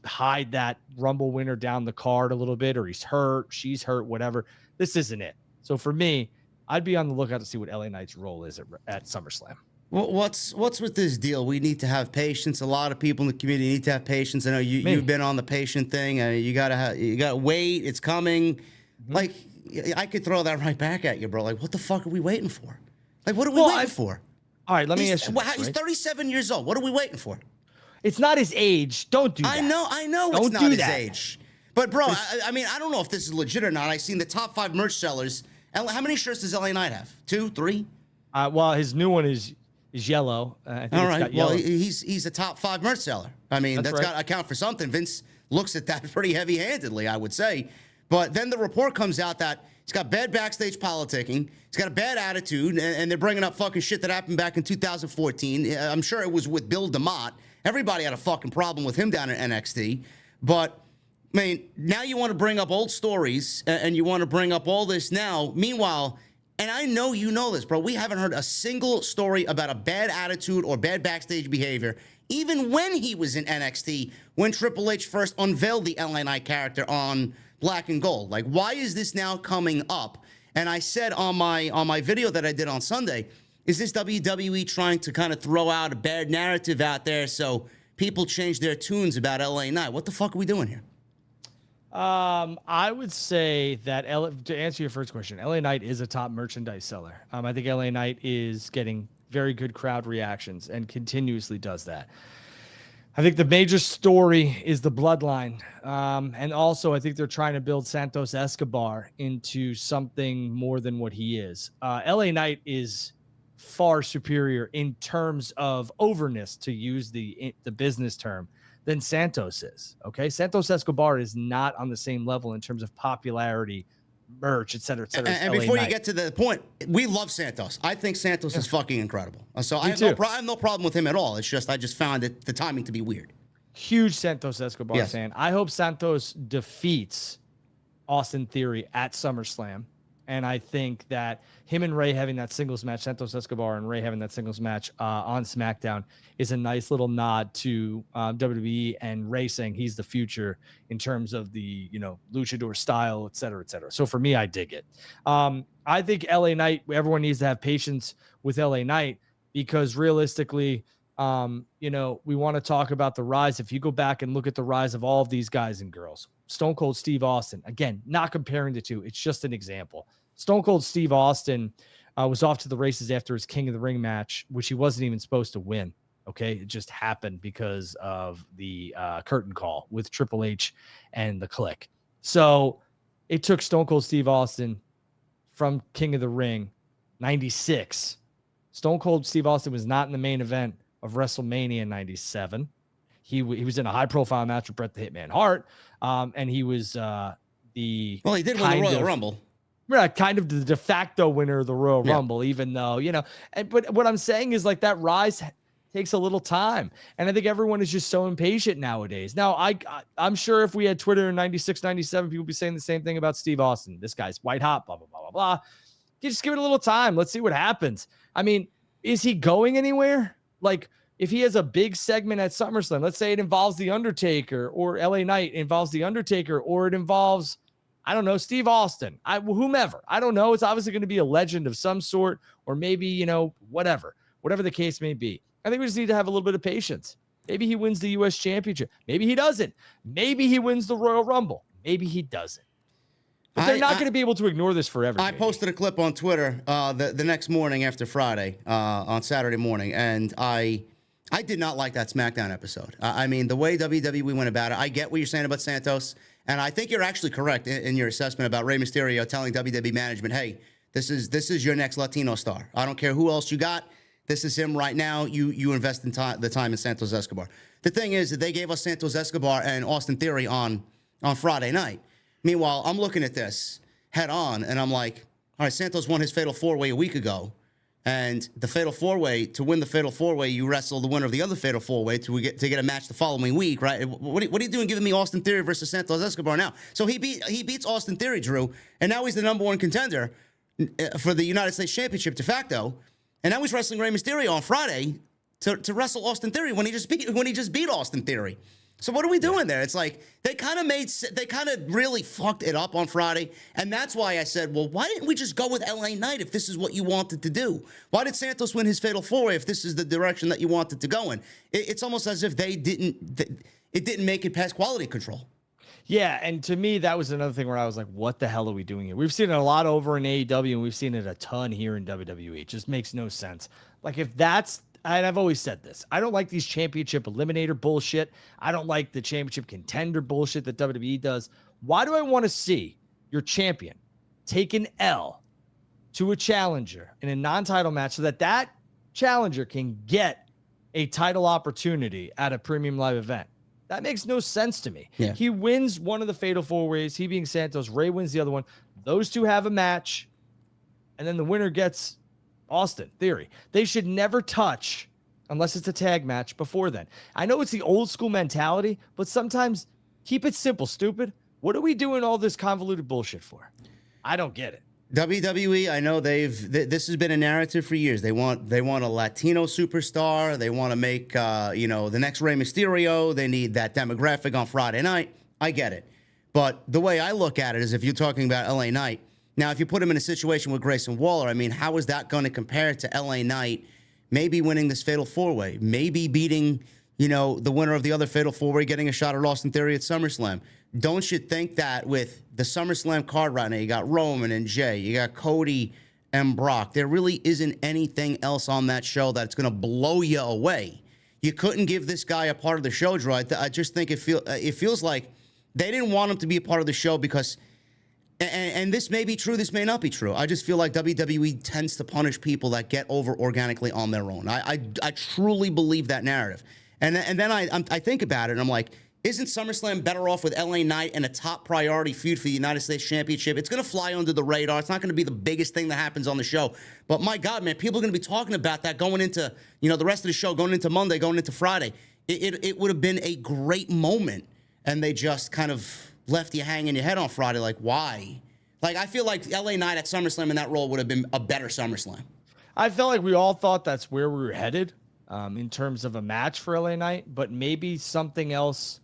hide that Rumble winner down the card a little bit, or he's hurt, she's hurt, whatever. This isn't it. So for me, I'd be on the lookout to see what LA Knight's role is at SummerSlam. Well, what's with this deal? We need to have patience. A lot of people in the community need to have patience. I know you've been on the patient thing. You gotta wait. It's coming. Like I could throw that right back at you, bro. Like what the fuck are we waiting for? Like what are we waiting for? All right, let me ask you. He's 37 years old. What are we waiting for? It's not his age. Don't do that. I know it's not his age. But bro, I mean, I don't know if this is legit or not. I've seen the top 5 merch sellers. How many shirts does LA Knight have? 2, 3? Well, his new one is yellow. I think all it's right. got yellow. Well, he's a top 5 merch seller. I mean, that's got to account for something. Vince looks at that pretty heavy-handedly, I would say. But then the report comes out that he's got bad backstage politicking. He's got a bad attitude, and they're bringing up fucking shit that happened back in 2014. I'm sure it was with Bill DeMott. Everybody had a fucking problem with him down at NXT. But, I mean, now you want to bring up old stories, and you want to bring up all this now. Meanwhile, and I know you know this, bro, we haven't heard a single story about a bad attitude or bad backstage behavior, even when he was in NXT, when Triple H first unveiled the LA Knight character on Black and Gold. Like, why is this now coming up? And I said on my video that I did on Sunday, is this WWE trying to kind of throw out a bad narrative out there so people change their tunes about LA Knight? What the fuck are we doing here? I would say that to answer your first question, LA Knight is a top merchandise seller. I think LA Knight is getting very good crowd reactions and continuously does that. I think the major story is the bloodline. And also I think they're trying to build Santos Escobar into something more than what he is. LA Knight is far superior in terms of overness, to use the business term, than Santos is. Okay. Santos Escobar is not on the same level in terms of popularity, merch, et cetera, et cetera. And before you get to the point, we love Santos. I think Santos is fucking incredible. So I have no problem with him at all. It's just, I just found it, the timing to be weird. Huge Santos Escobar fan. I hope Santos defeats Austin Theory at SummerSlam. And I think that him and Ray having that singles match, Santos Escobar and Ray having that singles match on SmackDown, is a nice little nod to WWE and Ray saying he's the future in terms of the, luchador style, et cetera, et cetera. So for me, I dig it. I think LA Knight, everyone needs to have patience with LA Knight, because realistically, we want to talk about the rise. If you go back and look at the rise of all of these guys and girls, Stone Cold Steve Austin, again, not comparing the two, it's just an example. Stone Cold Steve Austin was off to the races after his King of the Ring match, which he wasn't even supposed to win. Okay, it just happened because of the curtain call with Triple H and the Click. So it took Stone Cold Steve Austin from King of the Ring 96. Stone Cold Steve Austin was not in the main event of WrestleMania 97. He was in a high profile match with Bret the Hitman Hart, and he was he did win the Royal Rumble. Right, kind of the de facto winner of the Royal Rumble, even though, but what I'm saying is like that rise takes a little time. And I think everyone is just so impatient nowadays. Now, I'm sure if we had Twitter in 96, 97, people would be saying the same thing about Steve Austin. This guy's white hot, blah, blah, blah, blah, blah. You just give it a little time. Let's see what happens. I mean, is he going anywhere? Like, if he has a big segment at SummerSlam, let's say it involves The Undertaker, or LA Knight involves The Undertaker, or it involves, I don't know, Steve Austin, whomever. I don't know. It's obviously going to be a legend of some sort, or maybe, whatever the case may be. I think we just need to have a little bit of patience. Maybe he wins the U.S. Championship. Maybe he doesn't. Maybe he wins the Royal Rumble. Maybe he doesn't. But they're not going to be able to ignore this forever. I posted a clip on Twitter the next morning after Friday, on Saturday morning, and I did not like that SmackDown episode. I mean, the way WWE went about it, I get what you're saying about Santos, and I think you're actually correct in your assessment about Rey Mysterio telling WWE management, hey, this is your next Latino star. I don't care who else you got. This is him right now. You invest in the time in Santos Escobar. The thing is that they gave us Santos Escobar and Austin Theory on Friday night. Meanwhile, I'm looking at this head on, and I'm like, all right, Santos won his Fatal 4-Way a week ago. And the Fatal 4-Way, to win the Fatal 4-Way, you wrestle the winner of the other Fatal 4-Way to get a match the following week, right? What are you doing giving me Austin Theory versus Santos Escobar now? So he beats Austin Theory, Drew, and now he's the number one contender for the United States Championship de facto. And now he's wrestling Rey Mysterio on Friday to wrestle Austin Theory when he just beat Austin Theory. So what are we doing there? It's like they kind of really fucked it up on Friday, and that's why I said, well, why didn't we just go with LA Knight if this is what you wanted to do? Why did Santos win his Fatal 4-Way if this is the direction that you wanted to go in? It's almost as if it didn't make it past quality control. Yeah, and to me, that was another thing where I was like, what the hell are we doing here? We've seen it a lot over in AEW, and we've seen it a ton here in WWE. It just makes no sense. Like, if that's, and I've always said this, I don't like these championship eliminator bullshit. I don't like the championship contender bullshit that WWE does. Why do I want to see your champion take an L to a challenger in a non-title match so that challenger can get a title opportunity at a premium live event? That makes no sense to me. Yeah. He wins one of the Fatal 4-Ways, he being Santos. Rey wins the other one. Those two have a match, and then the winner gets Austin Theory. They should never touch, unless it's a tag match, before then. I know it's the old school mentality, but sometimes keep it simple, stupid. What are we doing all this convoluted bullshit for? I don't get it. WWE, I know this has been a narrative for years. They want a Latino superstar. They want to make the next Rey Mysterio. They need that demographic on Friday night. I get it. But the way I look at it is, if you're talking about LA Knight, now if you put him in a situation with Grayson Waller, I mean, how is that going to compare to LA Knight maybe winning this Fatal 4-Way, maybe beating, the winner of the other Fatal 4-Way, getting a shot at Austin Theory at SummerSlam? Don't you think that with the SummerSlam card right now, you got Roman and Jay, you got Cody and Brock, there really isn't anything else on that show that's going to blow you away. You couldn't give this guy a part of the show, Drew. I just think it feels like they didn't want him to be a part of the show because, and this may be true, this may not be true. I just feel like WWE tends to punish people that get over organically on their own. I truly believe that narrative. And then I think about it, and I'm like, isn't SummerSlam better off with LA Knight and a top priority feud for the United States Championship? It's going to fly under the radar. It's not going to be the biggest thing that happens on the show. But my God, man, people are going to be talking about that going into, the rest of the show, going into Monday, going into Friday. It would have been a great moment, and they just kind of left you hanging your head on Friday. Like, why? Like, I feel like LA Knight at SummerSlam in that role would have been a better SummerSlam. I felt like we all thought that's where we were headed in terms of a match for LA Knight, but maybe something else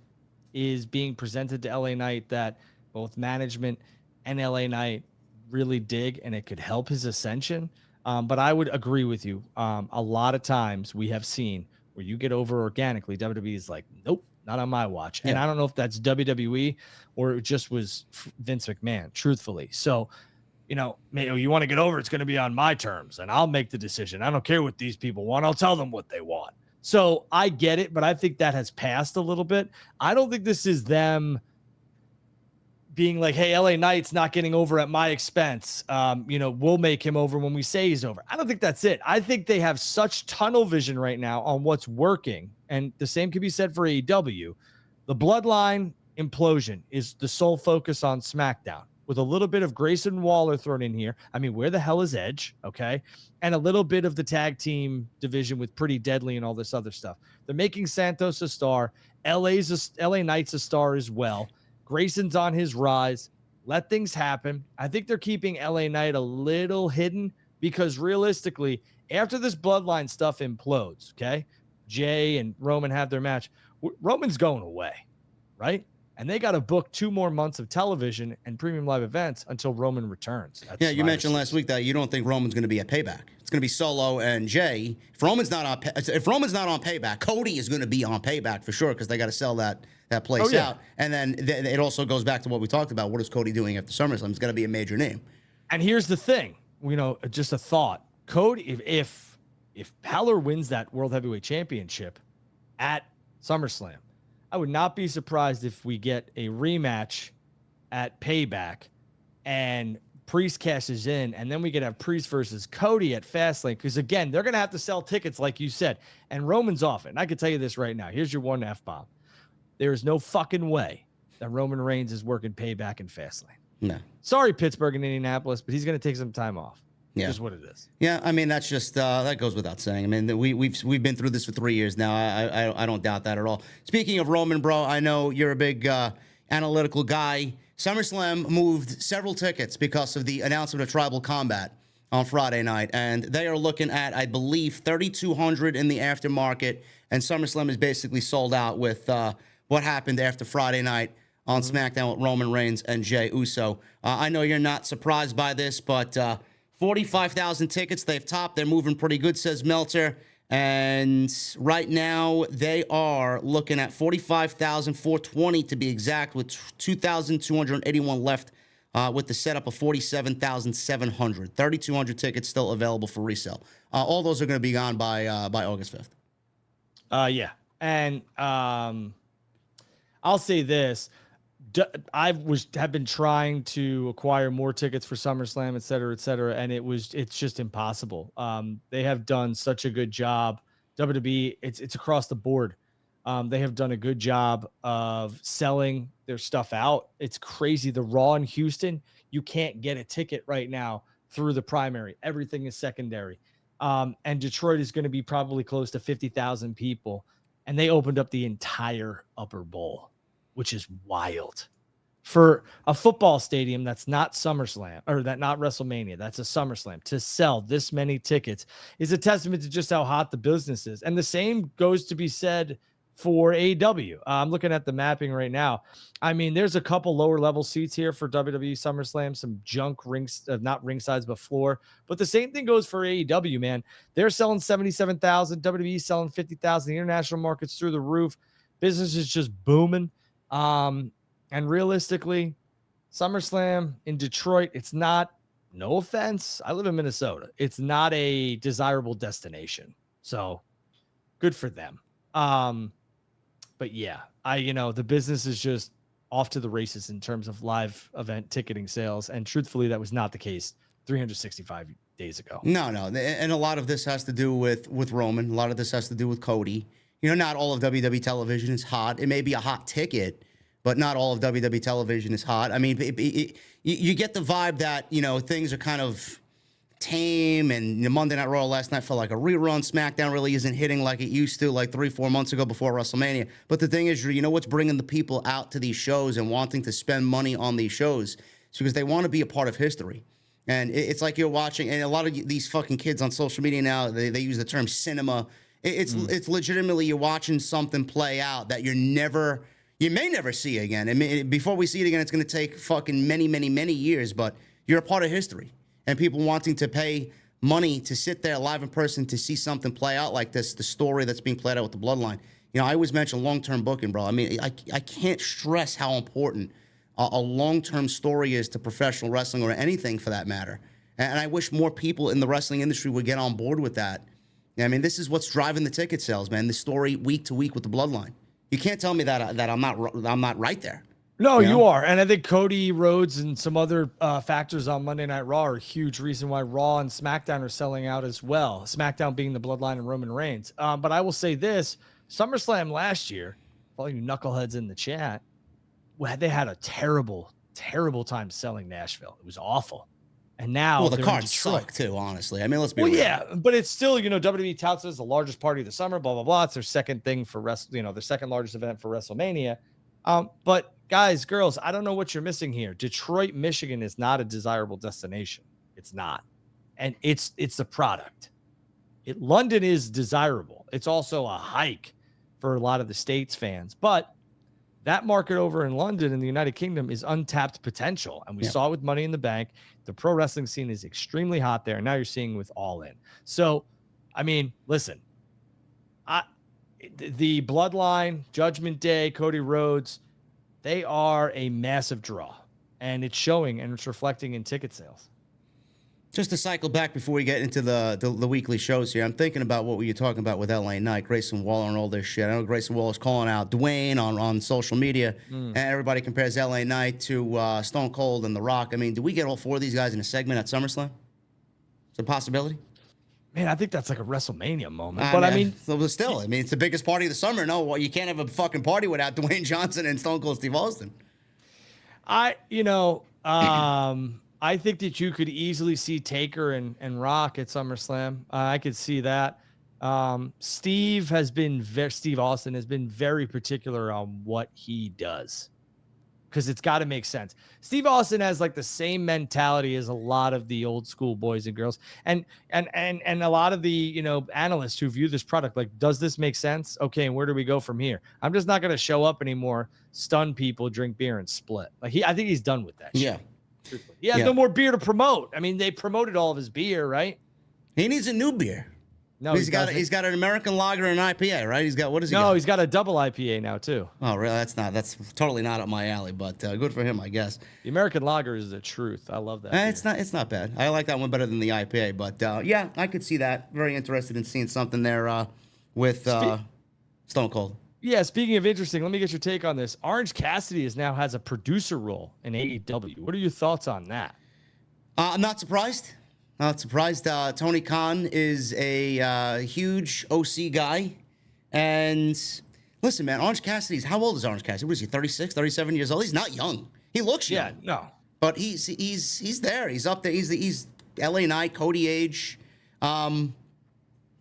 is being presented to LA Knight that both management and LA Knight really dig, and it could help his ascension. But I would agree with you. A lot of times we have seen where you get over organically, WWE is like, nope, not on my watch. And I don't know if that's WWE or it just was Vince McMahon, truthfully. So, maybe you want to get over, it's going to be on my terms, and I'll make the decision. I don't care what these people want. I'll tell them what they want. So I get it, but I think that has passed a little bit. I don't think this is them being like, hey, LA Knight's not getting over at my expense. We'll make him over when we say he's over. I don't think that's it. I think they have such tunnel vision right now on what's working. And the same can be said for AEW. The Bloodline implosion is the sole focus on SmackDown, with a little bit of Grayson Waller thrown in here. I mean, where the hell is Edge? Okay. And a little bit of the tag team division with Pretty Deadly and all this other stuff. They're making Santos a star. LA Knight's a star as well. Grayson's on his rise. Let things happen. I think they're keeping LA Knight a little hidden because realistically, after this Bloodline stuff implodes, okay, Jay and Roman have their match. Roman's going away, right? And they got to book 2 more months of television and premium live events until Roman returns. You mentioned last week that you don't think Roman's going to be at Payback. It's going to be Solo and Jay. If Roman's not on Payback, Cody is going to be on Payback for sure because they got to sell that place out. And then it also goes back to what we talked about. What is Cody doing after SummerSlam? It's got to be a major name. And here's the thing, just a thought. Cody, if Balor wins that World Heavyweight Championship at SummerSlam, I would not be surprised if we get a rematch at Payback and Priest cashes in, and then we could have Priest versus Cody at Fastlane. Because again, they're going to have to sell tickets like you said, and Roman's off it. And I can tell you this right now. Here's your one F-bomb. There is no fucking way that Roman Reigns is working Payback and Fastlane. No. Sorry, Pittsburgh and Indianapolis, but he's going to take some time off. Yeah. Just what it is. Yeah, I mean, that's just, that goes without saying. I mean, we've been through this for 3 years now. I don't doubt that at all. Speaking of Roman, bro, I know you're a big analytical guy. SummerSlam moved several tickets because of the announcement of Tribal Combat on Friday night, and they are looking at, I believe, 3,200 in the aftermarket, and SummerSlam is basically sold out with what happened after Friday night on SmackDown with Roman Reigns and Jey Uso. I know you're not surprised by this, but 45,000 tickets they've topped. They're moving pretty good, says Meltzer. And right now they are looking at 45,420 to be exact, with 2,281 left with the setup of 47,700. 3,200 tickets still available for resale. All those are going to be gone by August 5th. Yeah. And I'll say this. Have been trying to acquire more tickets for SummerSlam, et cetera, and it's just impossible. They have done such a good job. WWE, it's across the board. They have done a good job of selling their stuff out. It's crazy. The Raw in Houston, you can't get a ticket right now through the primary. Everything is secondary. And Detroit is going to be probably close to 50,000 people, and they opened up the entire upper bowl, which is wild for a football stadium that's not SummerSlam or not WrestleMania. That's a SummerSlam. To sell this many tickets is a testament to just how hot the business is. And the same goes to be said for AEW. I'm looking at the mapping right now. I mean, there's a couple lower level seats here for WWE SummerSlam, some junk rings, not ring sides, but floor. But the same thing goes for AEW, man. They're selling 77,000. WWE selling 50,000. The international market's through the roof. Business is just booming. And realistically, SummerSlam in Detroit, it's not, no offense, I live in Minnesota, it's not a desirable destination. So good for them. But yeah, the business is just off to the races in terms of live event ticketing sales. And truthfully, that was not the case 365 days ago. No. And a lot of this has to do with Roman. A lot of this has to do with Cody. Not all of WWE television is hot. It may be a hot ticket, but not all of WWE television is hot. I mean, you get the vibe that, things are kind of tame, and Monday Night Raw last night felt like a rerun. SmackDown really isn't hitting like it used to, like 3-4 months ago before WrestleMania. But the thing is, what's bringing the people out to these shows and wanting to spend money on these shows? It's because they want to be a part of history. And it's like you're watching, and a lot of these fucking kids on social media now, they use the term cinema. It's legitimately you're watching something play out that you may never see again. I mean, before we see it again, it's going to take fucking many, many, many years, but you're a part of history. And people wanting to pay money to sit there live in person to see something play out like this, the story that's being played out with the Bloodline. I always mention long-term booking, bro. I mean, I can't stress how important a long-term story is to professional wrestling, or anything for that matter. And I wish more people in the wrestling industry would get on board with that. Yeah, I mean, this is what's driving the ticket sales, man. The story week to week with the Bloodline. You can't tell me that I'm not right there. No, You know? you are. And I think Cody Rhodes and some other factors on Monday Night Raw are a huge reason why Raw and SmackDown are selling out as well. SmackDown being the Bloodline and Roman Reigns. But I will say this, SummerSlam last year, all you knuckleheads in the chat, they had a terrible, terrible time selling Nashville. It was awful. And now well, the cards suck too, honestly. I mean, let's be real. Yeah, but it's still, WWE touts it as the largest party of the summer, blah, blah, blah. It's their second thing for their second largest event for WrestleMania. But guys, girls, I don't know what you're missing here. Detroit, Michigan is not a desirable destination. It's not. And it's the product. London is desirable. It's also a hike for a lot of the States fans. But that market over in London in the United Kingdom is untapped potential. And we saw it with Money in the Bank. The pro wrestling scene is extremely hot there. And now you're seeing with All In. So, I mean, listen, the Bloodline, Judgment Day, Cody Rhodes, they are a massive draw. And it's showing and it's reflecting in ticket sales. Just to cycle back before we get into the weekly shows here, I'm thinking about what we were talking about with LA Knight, Grayson Waller, and all this shit. I know Grayson Waller's calling out Dwayne on social media, and everybody compares LA Knight to Stone Cold and The Rock. I mean, do we get all four of these guys in a segment at SummerSlam? It's a possibility. Man, I think that's like a WrestleMania moment. Still, it's the biggest party of the summer. No, well, you can't have a fucking party without Dwayne Johnson and Stone Cold Steve Austin. I think that you could easily see Taker and Rock at SummerSlam. I could see that. Steve Austin has been very particular on what he does because it's got to make sense. Steve Austin has like the same mentality as a lot of the old school boys and girls, and a lot of the analysts who view this product like, does this make sense? Okay, and where do we go from here? I'm just not going to show up anymore, stun people, drink beer, and split. I think he's done with that. Yeah. Shit. He has no more beer to promote. I mean, they promoted all of his beer, right? He needs a new beer. No, he's got an American lager and an IPA, right? He's got he's got a double IPA now too. Oh, really? That's totally not up my alley, but good for him, I guess. The American lager is the truth. I love that. It's not bad. I like that one better than the IPA, but yeah, I could see that. Very interested in seeing something there with Stone Cold. Yeah, speaking of interesting, let me get your take on this. Orange Cassidy now has a producer role in AEW. What are your thoughts on that? I'm not surprised. Tony Khan is a huge OC guy. And listen, man, Orange Cassidy's, how old is Orange Cassidy? What is he, 36, 37 years old? He's not young. He looks young. Yeah, no. But he's there. He's up there. He's LA Knight, Cody age.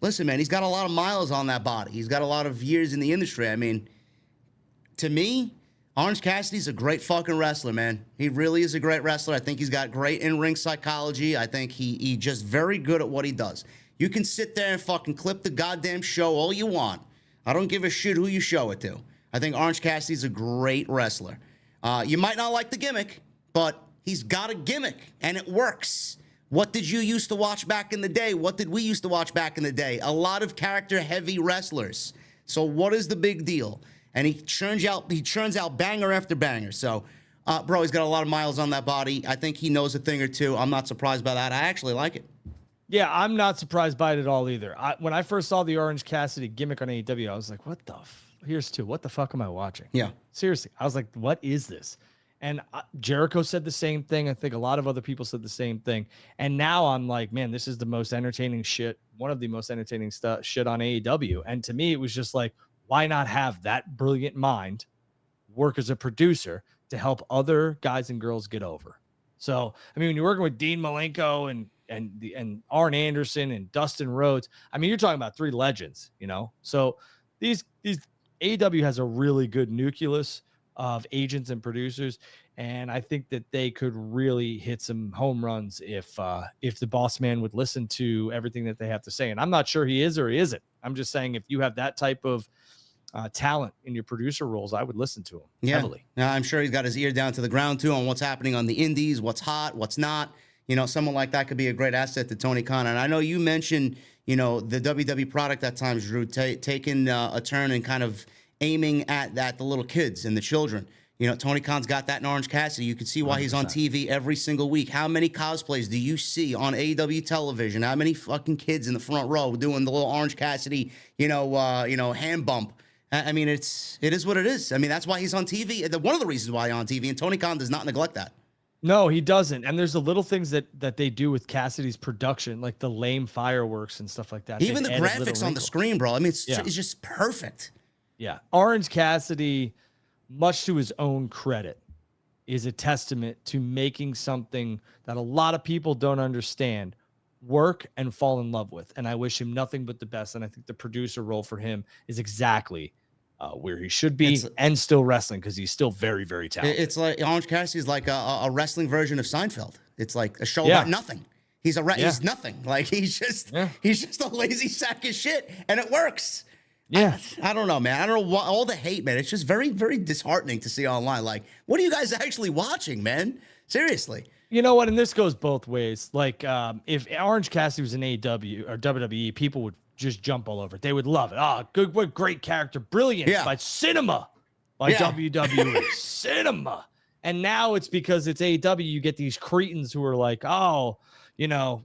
Listen, man, he's got a lot of miles on that body. He's got a lot of years in the industry. I mean, to me, Orange Cassidy's a great fucking wrestler, man. He really is a great wrestler. I think he's got great in-ring psychology. I think he just very good at what he does. You can sit there and fucking clip the goddamn show all you want. I don't give a shit who you show it to. I think Orange Cassidy's a great wrestler. You might not like the gimmick, but he's got a gimmick, and it works. What did you used to watch back in the day? What did we used to watch back in the day? A lot of character-heavy wrestlers. So what is the big deal? And he churns out banger after banger. So, bro, he's got a lot of miles on that body. I think he knows a thing or two. I'm not surprised by that. I actually like it. Yeah, I'm not surprised by it at all either. When I first saw the Orange Cassidy gimmick on AEW, I was like, what the fuck am I watching? Yeah. Seriously. I was like, what is this? And Jericho said the same thing. I think a lot of other people said the same thing. And now I'm like, man, this is the most entertaining shit, one of the most entertaining shit on AEW. And to me, it was just like, why not have that brilliant mind work as a producer to help other guys and girls get over? So, I mean, when you're working with Dean Malenko and Arn Anderson and Dustin Rhodes, I mean, you're talking about three legends, So these AEW has a really good nucleus of agents and producers, and I think that they could really hit some home runs if the boss man would listen to everything that they have to say. And I'm not sure he is or he isn't. I'm just saying if you have that type of talent in your producer roles, I would listen to him heavily. Yeah, I'm sure he's got his ear down to the ground too on what's happening on the indies, what's hot, what's not. Someone like that could be a great asset to Tony Khan. And I know you mentioned, the WWE product at times, Drew, taking a turn and kind of aiming at the little kids and the children. You know, Tony Khan's got that in Orange Cassidy. You can see why he's on 100%. TV every single week. How many cosplays do you see on AEW television? How many fucking kids in the front row doing the little Orange Cassidy, hand bump? I mean, it is what it is. I mean, that's why he's on TV. One of the reasons why he's on TV, and Tony Khan does not neglect that. No, he doesn't. And there's the little things that they do with Cassidy's production, like the lame fireworks and stuff like that. Even the They've added little graphics on the wrinkles. screen, bro. I mean, it's just perfect. Yeah. Orange Cassidy, much to his own credit, is a testament to making something that a lot of people don't understand work and fall in love with. And I wish him nothing but the best. And I think the producer role for him is exactly where he should be and still wrestling, because he's still very, very talented. It's like Orange Cassidy is like a wrestling version of Seinfeld. It's like a show about nothing. He's he's nothing. Like he's just a lazy sack of shit, and it works. Yeah. I don't know, man. I don't know what all the hate, man. It's just very, very disheartening to see online. Like, what are you guys actually watching, man? Seriously. You know what? And this goes both ways. Like, if Orange Cassidy was in AEW or WWE, people would just jump all over it. They would love it. Oh, good, what great character. Brilliant. By cinema. By WWE. Cinema. And now it's because it's AEW, you get these cretins who are like, oh,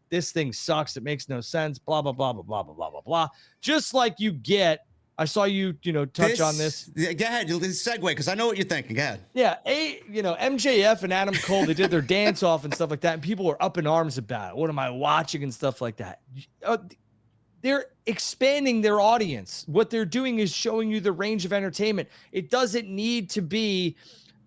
this thing sucks. It makes no sense. Blah, blah, blah, blah, blah, blah, blah, blah, blah. Just like you get, I saw you, touch on this. Yeah, go ahead. Segue, because I know what you're thinking. Go ahead. Yeah. MJF and Adam Cole, they did their dance off and stuff like that. And people were up in arms about it. What am I watching and stuff like that? They're expanding their audience. What they're doing is showing you the range of entertainment. It doesn't need to be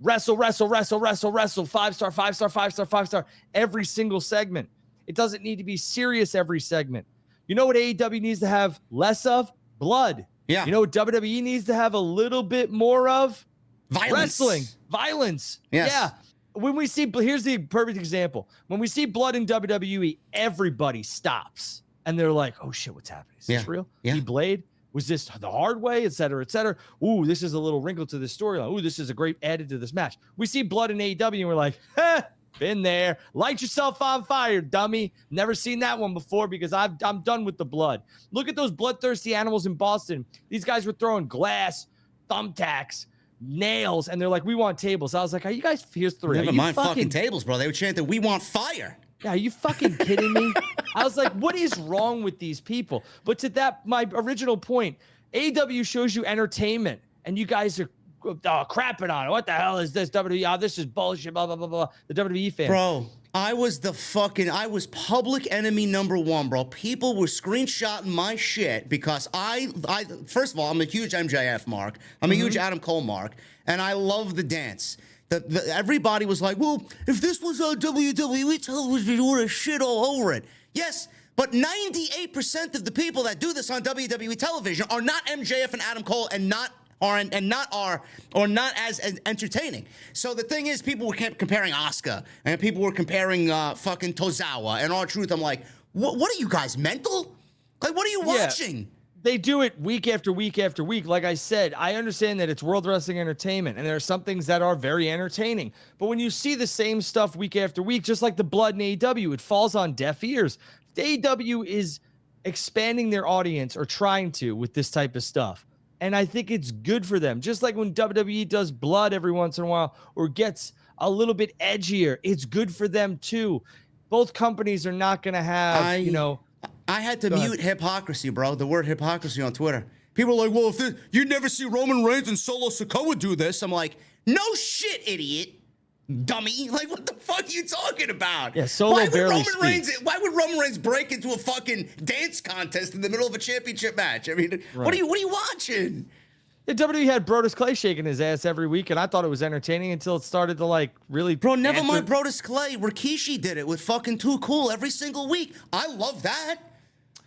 wrestle, 5-star, 5-star, 5-star, 5-star, every single segment. It doesn't need to be serious every segment. You know what AEW needs to have less of? Blood. Yeah. You know what WWE needs to have a little bit more of? Violence. Wrestling. Violence. Yes. Yeah. When we see, here's the perfect example. When we see blood in WWE, everybody stops. And they're like, oh shit, what's happening? Is this real? Yeah. He blade? Was this the hard way? Et cetera, et cetera. Ooh, this is a little wrinkle to this storyline. Ooh, this is a great added to this match. We see blood in AEW and we're like, been there. Light yourself on fire, dummy. Never seen that one before because I'm done with the blood. Look at those bloodthirsty animals in Boston. These guys were throwing glass, thumbtacks, nails, and they're like, we want tables. I was like, are you guys, here's three. Never mind fucking tables, bro. They were chanting, we want fire. Yeah, are you fucking kidding me? I was like, what is wrong with these people? But to that, my original point, AEW shows you entertainment, and you guys are crapping on it. What the hell is this? WWE, this is bullshit, blah, blah, blah, blah. The WWE fans. Bro, I was public enemy number one, bro. People were screenshotting my shit because I first of all, I'm a huge MJF mark. I'm a huge Adam Cole mark, and I love the dance. Everybody was like, well, if this was on WWE television, we would have shit all over it. Yes, but 98% of the people that do this on WWE television are not MJF and Adam Cole and not as entertaining. So the thing is, people were comparing Asuka and people were comparing fucking Tozawa and R-Truth. I'm like, what are you guys, mental? Like, what are you watching? They do it week after week after week. Like I said, I understand that it's World Wrestling Entertainment, and there are some things that are very entertaining. But when you see the same stuff week after week, just like the blood in AEW, it falls on deaf ears. AEW is expanding their audience, or trying to, with this type of stuff. And I think it's good for them. Just like when WWE does blood every once in a while, or gets a little bit edgier, it's good for them too. Both companies are not going to have, I had to mute hypocrisy, bro. The word hypocrisy on Twitter. People are like, well, if you'd never see Roman Reigns and Solo Sikoa do this. I'm like, no shit, idiot. Dummy. Like, what the fuck are you talking about? Yeah, Solo barely speaks. Why would Roman Reigns break into a fucking dance contest in the middle of a championship match? I mean, what are you watching? The WWE had Brodus Clay shaking his ass every week, and I thought it was entertaining until it started to really. Bro, never mind Brodus Clay. Rikishi did it with fucking Too Cool every single week. I love that.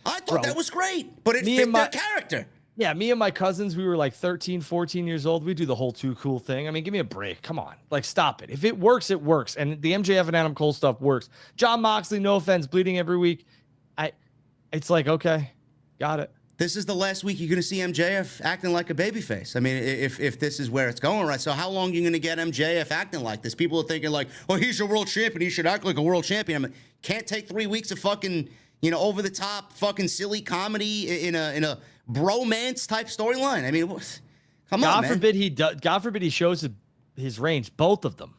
I thought that was great, but it fit their character. Yeah, me and my cousins, we were like 13, 14 years old. We do the whole Too Cool thing. I mean, give me a break. Come on. Like, stop it. If it works, it works. And the MJF and Adam Cole stuff works. John Moxley, no offense, bleeding every week. It's like, okay, got it. This is the last week you're going to see MJF acting like a babyface. I mean, if this is where it's going, right? So how long are you going to get MJF acting like this? People are thinking like, oh, he's your world champion. He should act like a world champion. I mean, can't take 3 weeks of fucking, over the top fucking silly comedy in a bromance type storyline. I mean, come on, man. God forbid he shows his range, both of them.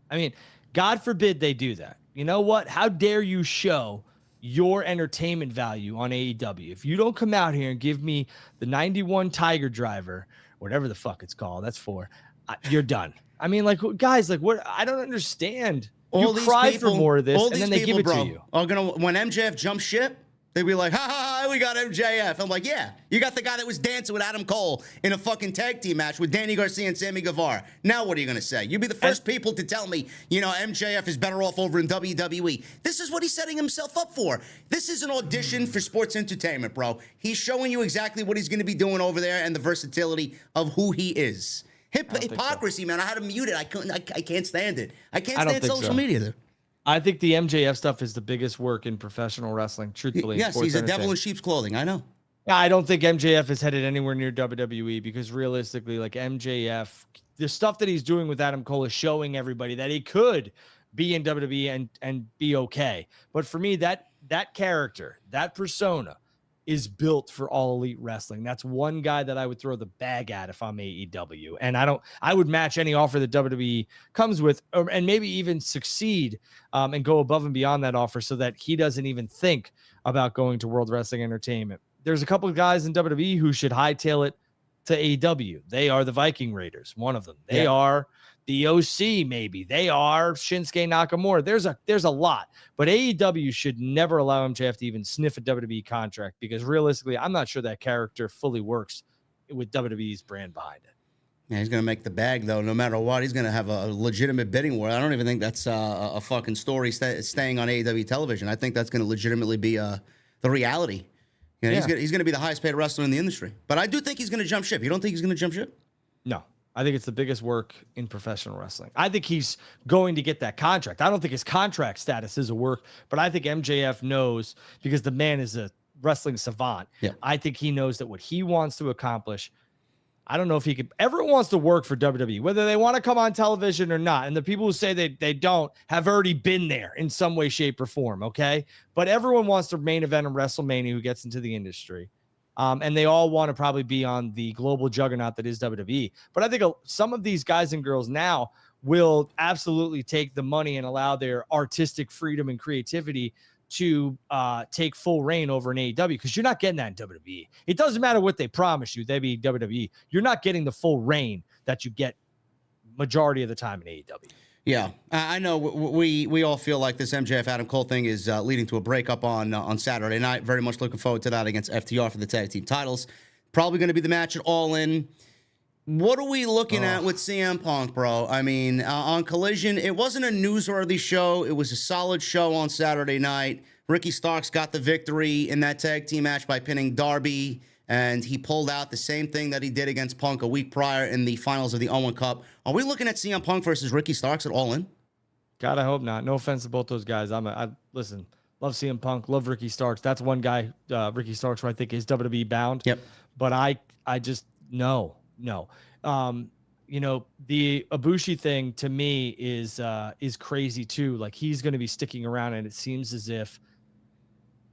I mean, God forbid they do that. You know what? How dare you show your entertainment value on AEW? If you don't come out here and give me the 91 Tiger Driver, whatever the fuck it's called, that's for, you're done. I mean, like, guys, like, what? I don't understand. You cry for more of this, and then they give it to you. Are gonna, when MJF jumps ship, they'd be like, ha ha ha, we got MJF. I'm like, yeah, you got the guy that was dancing with Adam Cole in a fucking tag team match with Danny Garcia and Sammy Guevara. Now what are you gonna say? You'd be the first people to tell me, you know, MJF is better off over in WWE. This is what he's setting himself up for. This is an audition for sports entertainment, bro. He's showing you exactly what he's gonna be doing over there and the versatility of who he is. Hypocrisy, man. I had to mute it. I can't stand it. I can't stand social media, though. I think the MJF stuff is the biggest work in professional wrestling, truthfully. Yes, he's a devil in sheep's clothing. I know. I don't think MJF is headed anywhere near WWE because realistically, like MJF, the stuff that he's doing with Adam Cole is showing everybody that he could be in WWE and be okay. But for me, that character, that persona, is built for All Elite Wrestling. That's one guy that I would throw the bag at if I'm AEW. And I would match any offer that WWE comes with, and maybe even succeed and go above and beyond that offer so that he doesn't even think about going to World Wrestling Entertainment. There's a couple of guys in WWE who should hightail it to AEW. They are the Viking Raiders, one of them. They are the OC, maybe. They are Shinsuke Nakamura. There's a lot. But AEW should never allow MJF to even sniff a WWE contract because realistically, I'm not sure that character fully works with WWE's brand behind it. Yeah, he's going to make the bag, though, no matter what. He's going to have a legitimate bidding war. I don't even think that's a fucking story staying on AEW television. I think that's going to legitimately be the reality. You know, he's going to be the highest paid wrestler in the industry. But I do think he's going to jump ship. You don't think he's going to jump ship? No. I think it's the biggest work in professional wrestling. I think he's going to get that contract. I don't think his contract status is a work, but I think MJF knows because the man is a wrestling savant. Yeah. I think he knows that what he wants to accomplish, I don't know if he could. Everyone wants to work for WWE, whether they want to come on television or not. And the people who say they don't have already been there in some way, shape, or form, okay? But everyone wants to main event in WrestleMania who gets into the industry. And they all want to probably be on the global juggernaut that is WWE. But I think some of these guys and girls now will absolutely take the money and allow their artistic freedom and creativity to take full reign over an AEW because you're not getting that in WWE. It doesn't matter what they promise you, they be WWE. You're not getting the full reign that you get majority of the time in AEW. Yeah, I know we all feel like this MJF Adam Cole thing is leading to a breakup on Saturday night. Very much looking forward to that against FTR for the tag team titles. Probably going to be the match at All In. What are we looking at with CM Punk, bro? I mean, on Collision, it wasn't a newsworthy show. It was a solid show on Saturday night. Ricky Starks got the victory in that tag team match by pinning Darby. And he pulled out the same thing that he did against Punk a week prior in the finals of the Owen Cup. Are we looking at CM Punk versus Ricky Starks at All In? God, I hope not. No offense to both those guys. Listen, love CM Punk, love Ricky Starks. That's one guy, Ricky Starks, who I think is WWE bound. Yep. But I just, no. You know, the Ibushi thing to me is crazy too. Like he's going to be sticking around, and it seems as if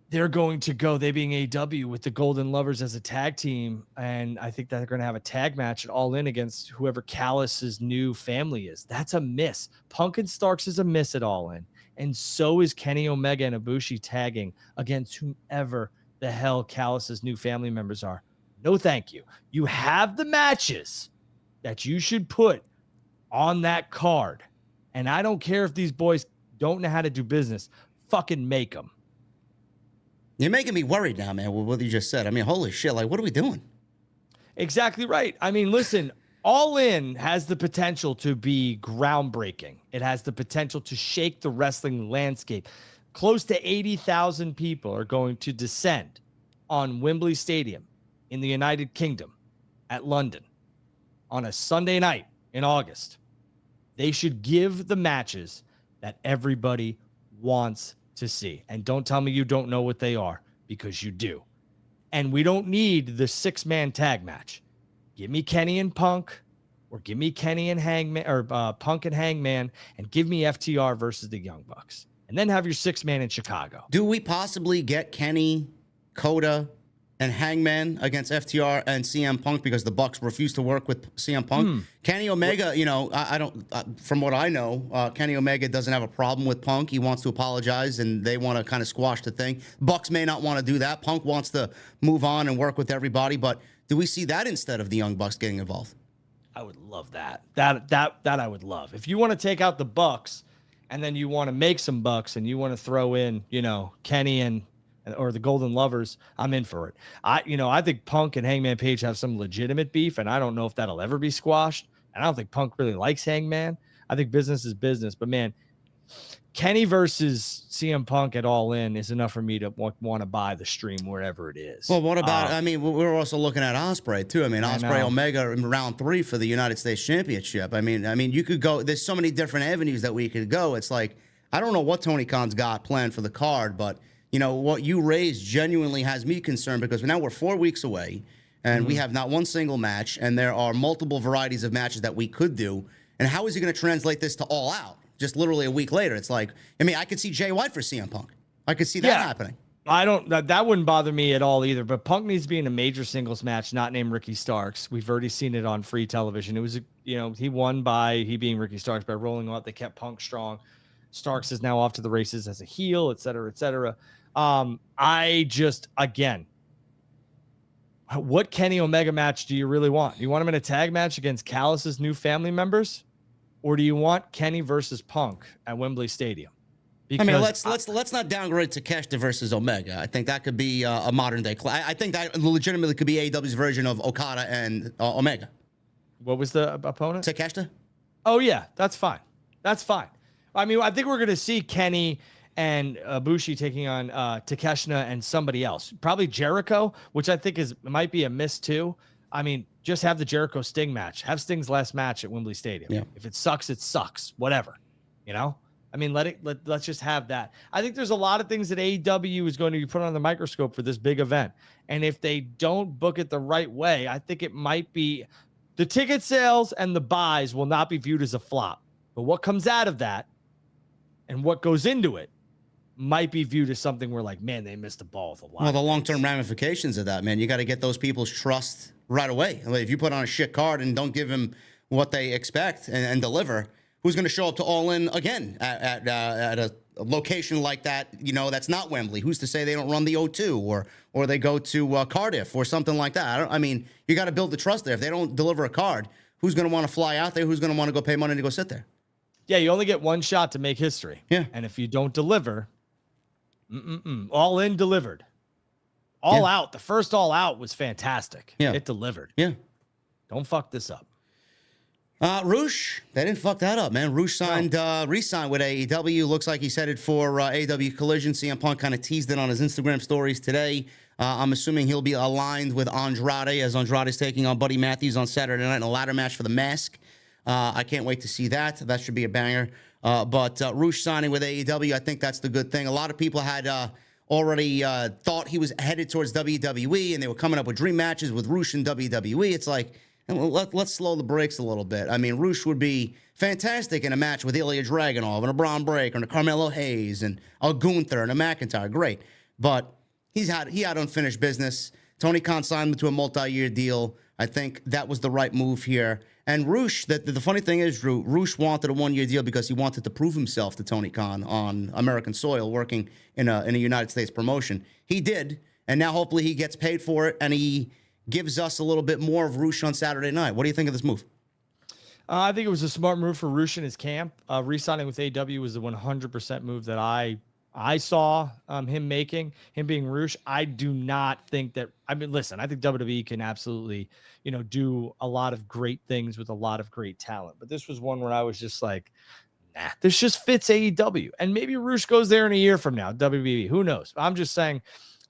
they're going to go, they being AEW, with the Golden Lovers as a tag team. And I think that they're going to have a tag match at All In against whoever Callis's new family is. That's a miss. Punk and Starks is a miss at All In. And so is Kenny Omega and Ibushi tagging against whomever the hell Callis's new family members are. No, thank you. You have the matches that you should put on that card. And I don't care if these boys don't know how to do business. Fucking make them. You're making me worried now, man, with what you just said. I mean, holy shit, like, what are we doing? Exactly right. I mean, listen, All In has the potential to be groundbreaking. It has the potential to shake the wrestling landscape. Close to 80,000 people are going to descend on Wembley Stadium in the United Kingdom at London on a Sunday night in August. They should give the matches that everybody wants to see. And don't tell me you don't know what they are, because you do. And we don't need the 6-man tag match. Give me Kenny and Punk, or give me Kenny and Hangman, or Punk and Hangman, and give me FTR versus the Young Bucks. And then have your 6-man in Chicago. Do we possibly get Kenny, Coda, and Hangman against FTR and CM Punk because the Bucks refused to work with CM Punk. Kenny Omega, I don't. From what I know, Kenny Omega doesn't have a problem with Punk. He wants to apologize, and they want to kind of squash the thing. Bucks may not want to do that. Punk wants to move on and work with everybody, but do we see that instead of the Young Bucks getting involved? I would love that. That I would love. If you want to take out the Bucks, and then you want to make some bucks, and you want to throw in, Kenny or the Golden Lovers, I'm in for it. I think Punk and Hangman Page have some legitimate beef, and I don't know if that'll ever be squashed. And I don't think Punk really likes Hangman. I think business is business. But man, Kenny versus CM Punk at All In is enough for me to want to buy the stream wherever it is. Well, what about? We're also looking at Ospreay too. Ospreay Omega in round 3 for the United States Championship. You could go. There's so many different avenues that we could go. It's like I don't know what Tony Khan's got planned for the card, but what you raised genuinely has me concerned because now we're 4 weeks away and we have not one single match, and there are multiple varieties of matches that we could do. And how is he going to translate this to All Out? Just literally a week later, it's like, I could see Jay White for CM Punk. I could see that happening. That wouldn't bother me at all either. But Punk needs to be in a major singles match, not named Ricky Starks. We've already seen it on free television. It was, he won by he being Ricky Starks by rolling out. They kept Punk strong. Starks is now off to the races as a heel, et cetera, et cetera. Again, what Kenny Omega match do you really want? You want him in a tag match against Callis's new family members? Or do you want Kenny versus Punk at Wembley Stadium? Because let's not downgrade Takeshita versus Omega. I think that could be a modern day. I think that legitimately could be AEW's version of Okada and Omega. What was the opponent? Takeshita. Oh yeah, that's fine. That's fine. I think we're gonna see Kenny and Ibushi taking on Takeshita and somebody else, probably Jericho, which I think might be a miss too. Just have the Jericho Sting match. Have Sting's last match at Wembley Stadium. Yeah. If it sucks, it sucks. Whatever. Let's just have that. I think there's a lot of things that AEW is going to be put on the microscope for this big event. And if they don't book it the right way, I think it might be the ticket sales and the buys will not be viewed as a flop. But what comes out of that and what goes into it might be viewed as something where like, man, they missed the ball with a lot. Well, the long-term ramifications of that, man, you got to get those people's trust right away. If you put on a shit card and don't give them what they expect and deliver, who's going to show up to All In again at a location like that? That's not Wembley. Who's to say they don't run the O2 or they go to Cardiff or something like that? You got to build the trust there. If they don't deliver a card, who's going to want to fly out there? Who's going to want to go pay money to go sit there? Yeah, you only get one shot to make history. Yeah, and if you don't deliver. All In delivered. All Out. The first All Out was fantastic. Yeah. It delivered. Yeah. Don't fuck this up. Roosh, they didn't fuck that up, man. Roosh re-signed with AEW. Looks like he's headed for AEW Collision. CM Punk kind of teased it on his Instagram stories today. I'm assuming he'll be aligned with Andrade as Andrade's taking on Buddy Matthews on Saturday night in a ladder match for the mask. I can't wait to see that. That should be a banger. But Roosh signing with AEW, I think that's the good thing. A lot of people had already thought he was headed towards WWE, and they were coming up with dream matches with Roosh and WWE. It's like, let's slow the brakes a little bit. Roosh would be fantastic in a match with Ilya Dragunov and a Braun Breaker and a Carmelo Hayes and a Gunther and a McIntyre. Great. But he had unfinished business. Tony Khan signed him to a multi-year deal. I think that was the right move here. And Roosh, the funny thing is, Drew, Roosh wanted a one-year deal because he wanted to prove himself to Tony Khan on American soil, working in a United States promotion. He did, and now hopefully he gets paid for it, and he gives us a little bit more of Roosh on Saturday night. What do you think of this move? I think it was a smart move for Roosh and his camp. Re-signing with AEW was the 100% move that I saw him making, him being Roosh. I do not think that, listen, I think WWE can absolutely, do a lot of great things with a lot of great talent. But this was one where I was just like, nah, this just fits AEW. And maybe Roosh goes there in a year from now, WWE. Who knows? I'm just saying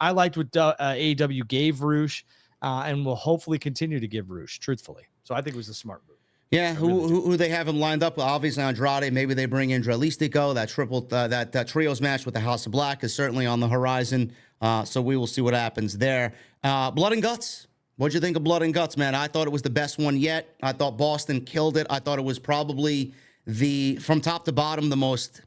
I liked what AEW gave Roosh and will hopefully continue to give Roosh, truthfully. So I think it was a smart move. Yeah, who they have him lined up with? Obviously Andrade. Maybe they bring in Dralistico. That trios match with the House of Black is certainly on the horizon. So we will see what happens there. Blood and Guts. What'd you think of Blood and Guts, man? I thought it was the best one yet. I thought Boston killed it. I thought it was probably from top to bottom, the most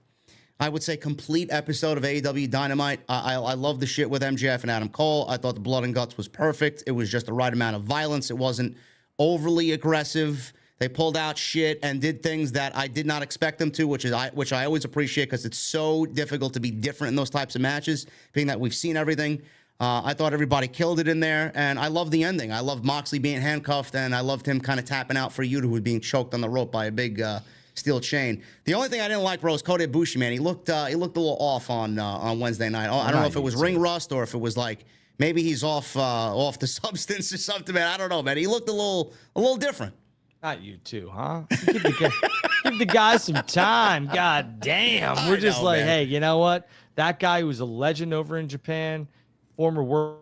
I would say, complete episode of AEW Dynamite. I love the shit with MJF and Adam Cole. I thought the blood and guts was perfect. It was just the right amount of violence. It wasn't overly aggressive. They pulled out shit and did things that I did not expect them to, which I always appreciate because it's so difficult to be different in those types of matches, being that we've seen everything. I thought everybody killed it in there, and I love the ending. I loved Moxley being handcuffed, and I loved him kind of tapping out for Yuta, who was being choked on the rope by a big steel chain. The only thing I didn't like, bro, was Kota Ibushi, man. He looked a little off on Wednesday night. I don't know if it was ring rust or if it was like maybe he's off the substance or something, man. I don't know, man. He looked a little different. Not you too, huh? Give the guy some time. God damn. We're just man. Hey, you know what? That guy who was a legend over in Japan, former world.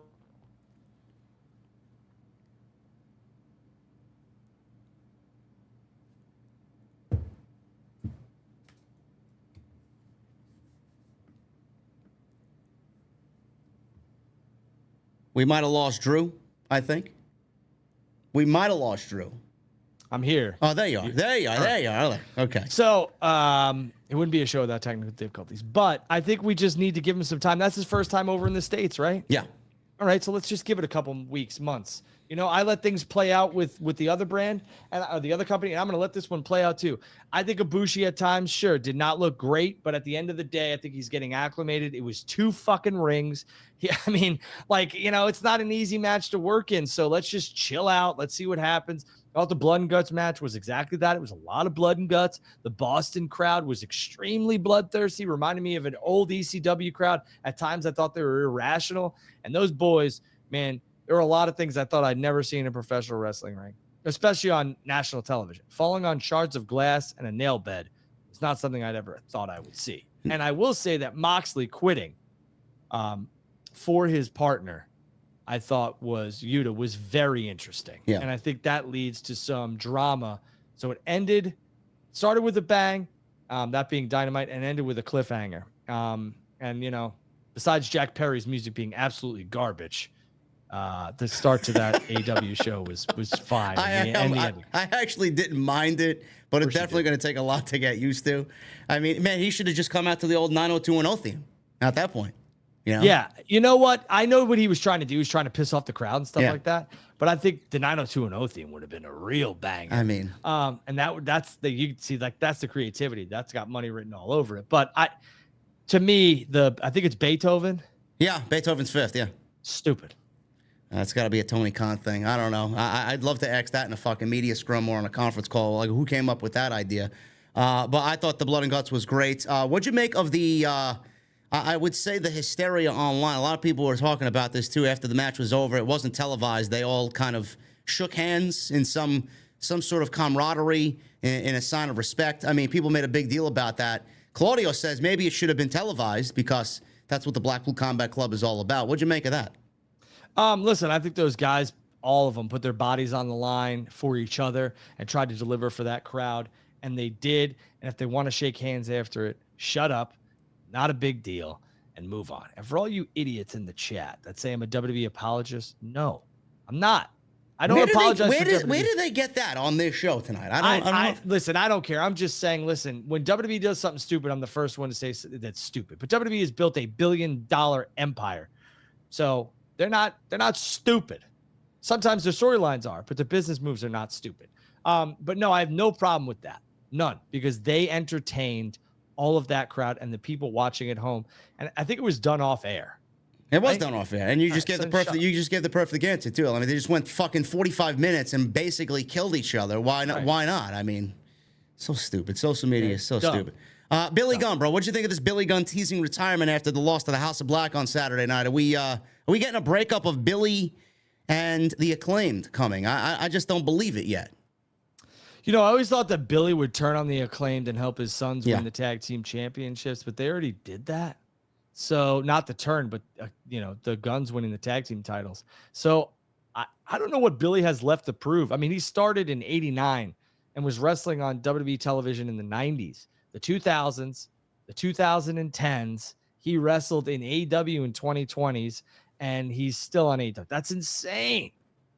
We might have lost Drew, I think. We might have lost Drew. I'm here. Oh, there you are. There you are. Okay. So, it wouldn't be a show without technical difficulties, but I think we just need to give him some time. That's his first time over in the States, right? Yeah. All right, so let's just give it a couple weeks, months. You know, I let things play out with the other brand and the other company, and I'm going to let this one play out too. I think Ibushi at times, sure, did not look great, but at the end of the day, I think he's getting acclimated. It was 2 fucking rings. I mean, like, you know, it's not an easy match to work in, so let's just chill out. Let's see what happens. I thought the blood and guts match was exactly that. It was a lot of blood and guts. The Boston crowd was extremely bloodthirsty, reminded me of an old ECW crowd. At times, I thought they were irrational. And those boys, man, there were a lot of things I thought I'd never seen in a professional wrestling ring, especially on national television. Falling on shards of glass and a nail bed is not something I'd ever thought I would see. And I will say that Moxley quitting for his partner, I thought Yuta was very interesting. Yeah. And I think that leads to some drama. So it started with a bang, that being Dynamite, and ended with a cliffhanger. And, you know, besides Jack Perry's music being absolutely garbage, the start to that AEW show was fine. I actually didn't mind it, but it's definitely going to take a lot to get used to. I mean, man, he should have just come out to the old 90210 theme at that point. You know? Yeah. You know what? I know what he was trying to do. He was trying to piss off the crowd and stuff like that. But I think the 90210 theme would have been a real banger. I mean, and that's you can see, like, that's the creativity. That's got money written all over it. But to me, I think it's Beethoven. Yeah, Beethoven's Fifth. Yeah. Stupid. That's got to be a Tony Khan thing. I don't know. I'd love to ask that in a fucking media scrum or on a conference call. Like, who came up with that idea? But I thought the blood and guts was great. What'd you make of the? I would say the hysteria online. A lot of people were talking about this too after the match was over. It wasn't televised. They all kind of shook hands in some sort of camaraderie in a sign of respect. I mean, people made a big deal about that. Claudio says maybe it should have been televised because that's what the Blackpool Combat Club is all about. What'd you make of that? Listen, I think those guys, all of them, put their bodies on the line for each other and tried to deliver for that crowd, and they did. And if they want to shake hands after it, shut up. Not a big deal, and move on. And for all you idiots in the chat that say I'm a WWE apologist, no, I'm not. I don't apologize. Where do they get that on this show tonight? I don't listen, I don't care. I'm just saying, listen, when WWE does something stupid, I'm the first one to say that's stupid. But WWE has built a $1 billion empire. So they're not stupid. Sometimes their storylines are, but their business moves are not stupid. But no, I have no problem with that. None, because they entertained all of that crowd and the people watching at home. And I think it was done off air. It was done off air. And you just gave the perfect answer too. I mean, they just went fucking 45 minutes and basically killed each other. Why not? Right. Why not? I mean, so stupid. Social media is so stupid. Billy Gunn, bro. What'd you think of this Billy Gunn teasing retirement after the loss to the House of Black on Saturday night? Are we getting a breakup of Billy and the Acclaimed coming? I just don't believe it yet. You know, I always thought that Billy would turn on the Acclaimed and help his sons win the tag team championships, but they already did that. So not the turn, but the Guns winning the tag team titles. So I don't know what Billy has left to prove. I mean, he started in '89 and was wrestling on WWE television in the '90s, the 2000s, the 2010s. He wrestled in AEW in 2020s, and he's still on AEW. That's insane.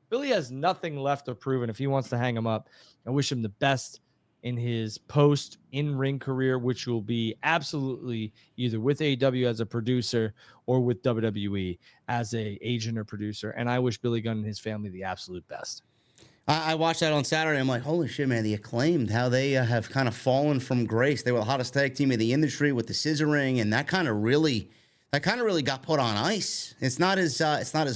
Billy has nothing left to prove, and if he wants to hang him up, I wish him the best in his post in-ring career, which will be absolutely either with AEW as a producer or with WWE as a agent or producer. And I wish Billy Gunn and his family the absolute best. I watched that on Saturday. I'm like, holy shit, man, the Acclaimed, how they have kind of fallen from grace. They were the hottest tag team in the industry with the scissoring, and that kind of really got put on ice. It's not as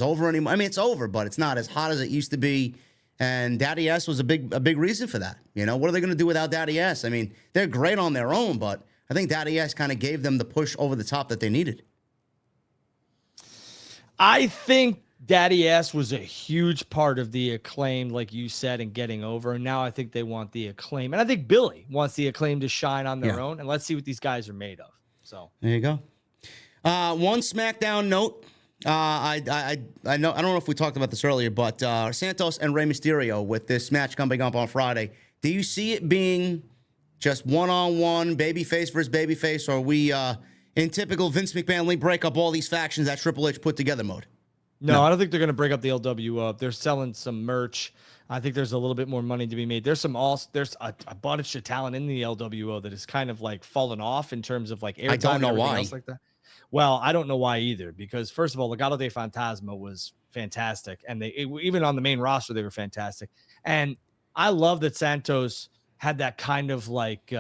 over anymore. I mean, it's over, but it's not as hot as it used to be. And Daddy S was a big reason for that. You know, what are they going to do without Daddy S? I mean, they're great on their own, but I think Daddy S kind of gave them the push over the top that they needed. I think Daddy S was a huge part of the Acclaim, like you said, and getting over. And now I think they want the Acclaim. And I think Billy wants the Acclaim to shine on their own. And let's see what these guys are made of. So there you go. One SmackDown note. I don't know if we talked about this earlier, but Santos and Rey Mysterio with this match coming up on Friday. Do you see it being just one-on-one, babyface versus babyface, or are we in typical Vince McMahon League break up all these factions that Triple H put together mode? No, I don't think they're going to break up the LWO. They're selling some merch. I think there's a little bit more money to be made. There's a bunch of talent in the LWO that is kind of like fallen off in terms of like airtime. I don't know why. Else like that. Well, I don't know why either, because first of all, Legado de Fantasma was fantastic, and even on the main roster they were fantastic. And I love that Santos had that kind of like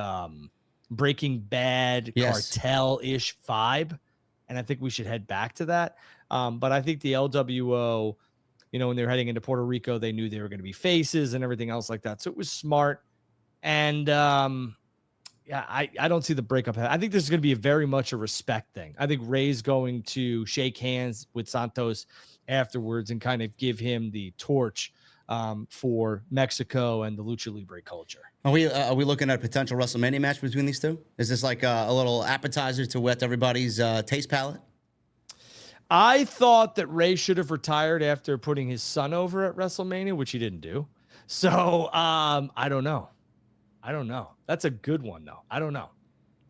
Breaking Bad cartel-ish vibe, and I think we should head back to that. But I think the LWO, you know, when they were heading into Puerto Rico, they knew they were going to be faces and everything else like that, so it was smart. And yeah, I don't see the breakup. I think this is going to be very much a respect thing. I think Ray's going to shake hands with Santos afterwards and kind of give him the torch for Mexico and the Lucha Libre culture. Are we looking at a potential WrestleMania match between these two? Is this like a little appetizer to whet everybody's taste palate? I thought that Ray should have retired after putting his son over at WrestleMania, which he didn't do. So I don't know. That's a good one, though. I don't know.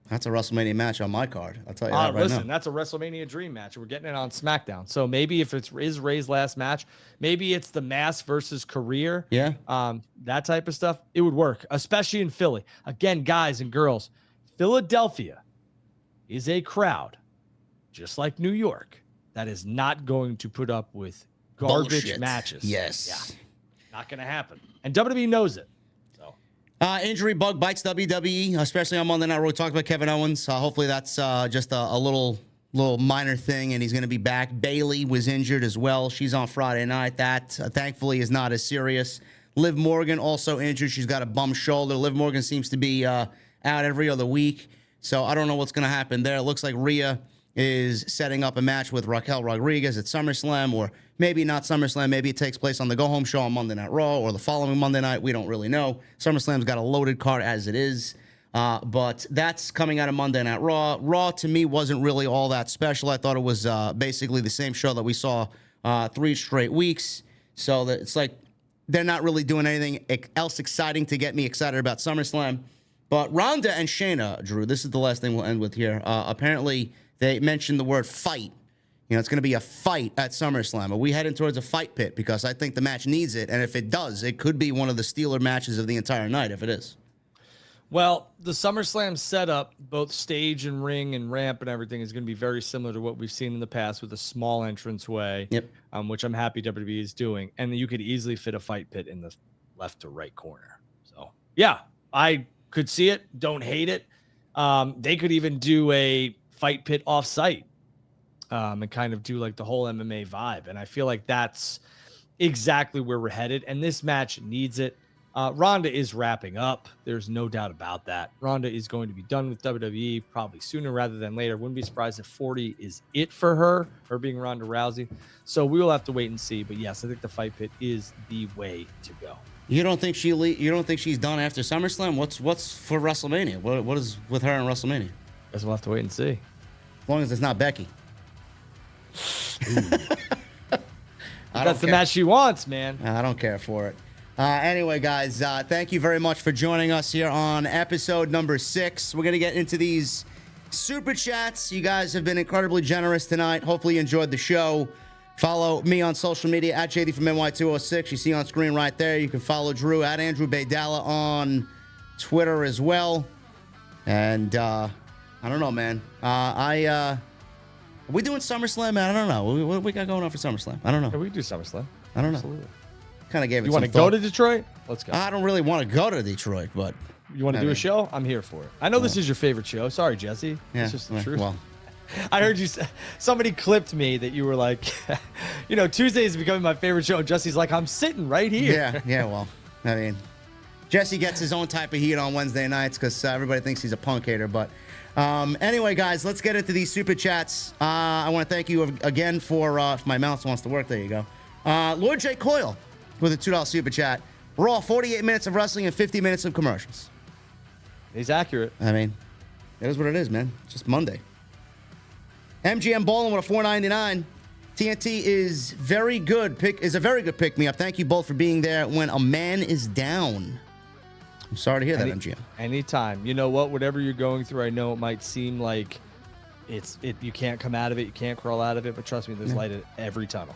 That's a WrestleMania match on my card. I'll tell you that right listen, now. That's a WrestleMania dream match. We're getting it on SmackDown. So maybe if it's Ray's last match, maybe it's the mass versus career. Yeah. That type of stuff. It would work, especially in Philly. Again, guys and girls, Philadelphia is a crowd, just like New York, that is not going to put up with garbage Bullshit. Matches. Yes. Yeah. Not going to happen. And WWE knows it. Injury bug bites WWE, especially on Monday Night Raw. We talked about Kevin Owens. Hopefully that's just a little minor thing, and he's going to be back. Bayley was injured as well. She's on Friday night. That, thankfully, is not as serious. Liv Morgan also injured. She's got a bum shoulder. Liv Morgan seems to be out every other week, so I don't know what's going to happen there. It looks like Rhea is setting up a match with Raquel Rodriguez at SummerSlam, or maybe not SummerSlam. Maybe it takes place on the go-home show on Monday Night Raw or the following Monday night. We don't really know. SummerSlam's got a loaded card as it is, but that's coming out of Monday Night Raw. Raw, to me, wasn't really all that special. I thought it was basically the same show that we saw 3 straight weeks, so that it's like they're not really doing anything else exciting to get me excited about SummerSlam. But Ronda and Shayna, Drew, this is the last thing we'll end with here. Apparently, they mentioned the word fight. You know, it's going to be a fight at SummerSlam. Are we heading towards a fight pit? Because I think the match needs it. And if it does, it could be one of the Steeler matches of the entire night, if it is. Well, the SummerSlam setup, both stage and ring and ramp and everything, is going to be very similar to what we've seen in the past with a small entranceway, which I'm happy WWE is doing. And you could easily fit a fight pit in the left to right corner. So, yeah, I could see it. Don't hate it. They could even do a fight pit off-site and kind of do like the whole MMA vibe. And I feel like that's exactly where we're headed. And this match needs it. Ronda is wrapping up. There's no doubt about that. Ronda is going to be done with WWE probably sooner rather than later. Wouldn't be surprised if 40 is it for her being Ronda Rousey. So we will have to wait and see. But yes, I think the fight pit is the way to go. You don't think she's done after SummerSlam? What's for WrestleMania? What is with her in WrestleMania? Guess we'll have to wait and see. As long as it's not Becky. That's the match she wants, man. I don't care for it. Anyway, guys, thank you very much for joining us here on episode number 6. We're going to get into these super chats. You guys have been incredibly generous tonight. Hopefully you enjoyed the show. Follow me on social media at JDfromNY206. You see on screen right there. You can follow Drew at Andrew Baydala on Twitter as well. And I don't know, man. Are we doing SummerSlam, man? I don't know. What we got going on for SummerSlam? I don't know. Yeah, we can do SummerSlam. I don't know. Absolutely. Kind of gave it You some want to thought. go to Detroit? Let's go. I don't really want to go to Detroit, but You want to do a show? I'm here for it. I know this is your favorite show. Sorry, Jesse. yeah, It's just the truth. well, I heard you. Somebody clipped me that you were like, Tuesday is becoming my favorite show. Jesse's like, I'm sitting right here. yeah. Well, I mean, Jesse gets his own type of heat on Wednesday nights because everybody thinks he's a punk hater. But anyway, guys, let's get into these super chats. I want to thank you again for if my mouse wants to work. There you go. Lord J. Coyle with a $2 super chat. Raw, 48 minutes of wrestling and 50 minutes of commercials. He's accurate. I mean, it is what it is, man. It's just Monday. MGM Ballin with a $4.99. TNT is very good. Is a very good pick me up. Thank you both for being there when a man is down. I'm sorry to hear that, MGM. Anytime. You know what? Whatever you're going through, I know it might seem like you can't come out of it, you can't crawl out of it, but trust me, there's light at every tunnel.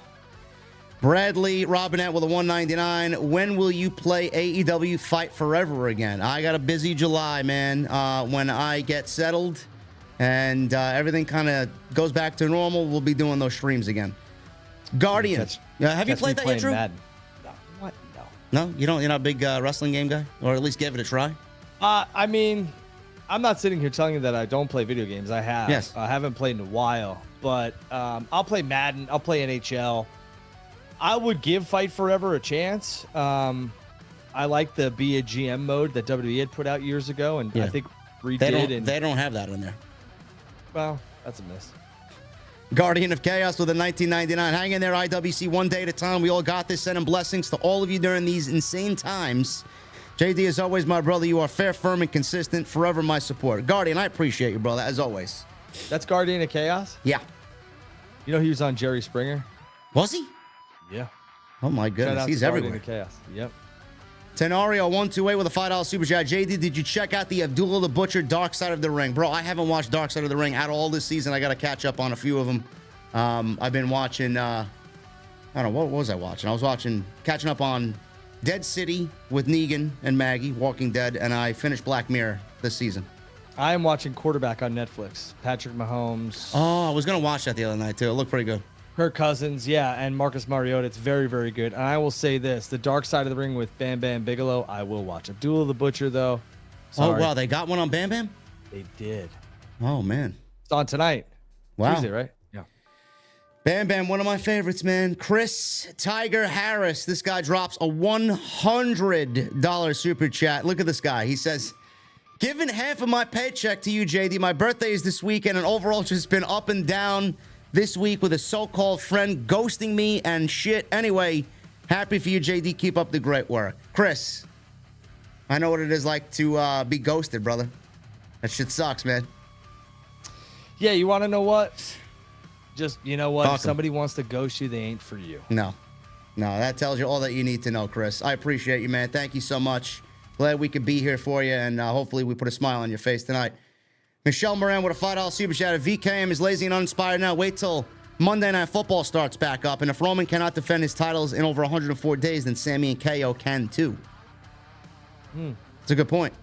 Bradley Robinette with a $1.99. When will you play AEW Fight Forever again? I got a busy July, man. When I get settled and everything kind of goes back to normal, we'll be doing those streams again. Guardian. Have you played that yet, Drew? Madden. No. What? No. No? You're not a big wrestling game guy? Or at least give it a try? I mean, I'm not sitting here telling you that I don't play video games. I have. Yes. I haven't played in a while, but I'll play Madden. I'll play NHL. I would give Fight Forever a chance. I like the Be a GM mode that WWE had put out years ago, and I think redid. They don't have that in there. Well, that's a miss. Guardian of Chaos with a $19.99. Hang in there, IWC, one day at a time. We all got this. Sending blessings to all of you during these insane times. JD, as always, my brother, you are fair, firm, and consistent. Forever my support. Guardian, I appreciate you, brother, as always. That's Guardian of Chaos? Yeah. You know he was on Jerry Springer? Was he? Yeah. Oh, my Shout goodness. out He's to everywhere. Guardian of Chaos. Yep. Tenario 128 with a $5 super chat. JD, did you check out the Abdullah the Butcher Dark Side of the Ring? Bro, I haven't watched Dark Side of the Ring at all this season. I got to catch up on a few of them. I've been watching, I don't know, what was I watching? I was catching up on Dead City with Negan and Maggie, Walking Dead, and I finished Black Mirror this season. I am watching Quarterback on Netflix. Patrick Mahomes. Oh, I was going to watch that the other night, too. It looked pretty good. Kirk Cousins, yeah, and Marcus Mariota. It's very, very good. And I will say this, the Dark Side of the Ring with Bam Bam Bigelow, I will watch. Abdullah the Butcher, though. Sorry. Oh, wow, they got one on Bam Bam? They did. Oh, man. It's on tonight. Wow. Tuesday, right? Yeah. Bam Bam, one of my favorites, man. Chris Tiger Harris. This guy drops a $100 super chat. Look at this guy. He says, giving half of my paycheck to you, JD. My birthday is this weekend, and overall just been up and down this week with a so-called friend ghosting me and shit. Anyway, happy for you, JD. Keep up the great work. Chris, I know what it is like to be ghosted, brother. That shit sucks, man. Yeah, you want to know what? Just, you know what? Talk If somebody wants to ghost you, they ain't for you. No, that tells you all that you need to know, Chris. I appreciate you, man. Thank you so much. Glad we could be here for you, and hopefully we put a smile on your face tonight. Michelle Moran with a $5 super chat. VKM is lazy and uninspired now. Wait till Monday Night Football starts back up. And if Roman cannot defend his titles in over 104 days, then Sammy and KO can too. It's a good point.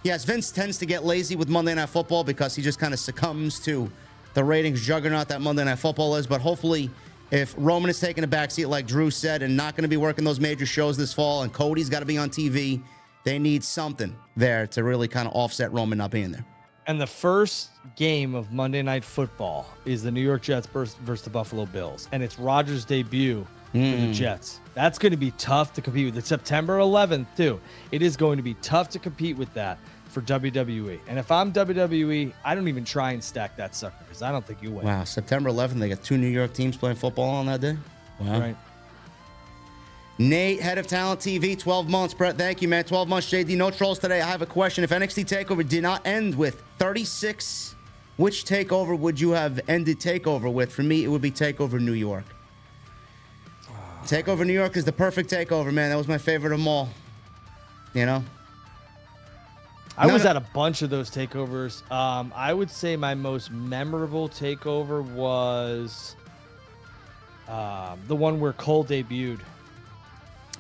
Yes, Vince tends to get lazy with Monday Night Football because he just kind of succumbs to the ratings juggernaut that Monday Night Football is. But hopefully, if Roman is taking a backseat, like Drew said, and not going to be working those major shows this fall, and Cody's got to be on TV, they need something there to really kind of offset Roman not being there. And the first game of Monday Night Football is the New York Jets versus the Buffalo Bills. And it's Rodgers' debut for the Jets. That's going to be tough to compete with. It's September 11th, too. It is going to be tough to compete with that for WWE. And if I'm WWE, I don't even try and stack that sucker because I don't think you win. Wow, September 11th, they got 2 New York teams playing football on that day? Wow. Right. Nate, head of Talent TV, 12 months. Brett, thank you, man. 12 months, JD. No trolls today. I have a question. If NXT TakeOver did not end with 36, which TakeOver would you have ended TakeOver with? For me, it would be TakeOver New York. TakeOver New York is the perfect TakeOver, man. That was my favorite of them all. You know? I was at a bunch of those takeovers. I would say my most memorable takeover was the one where Cole debuted.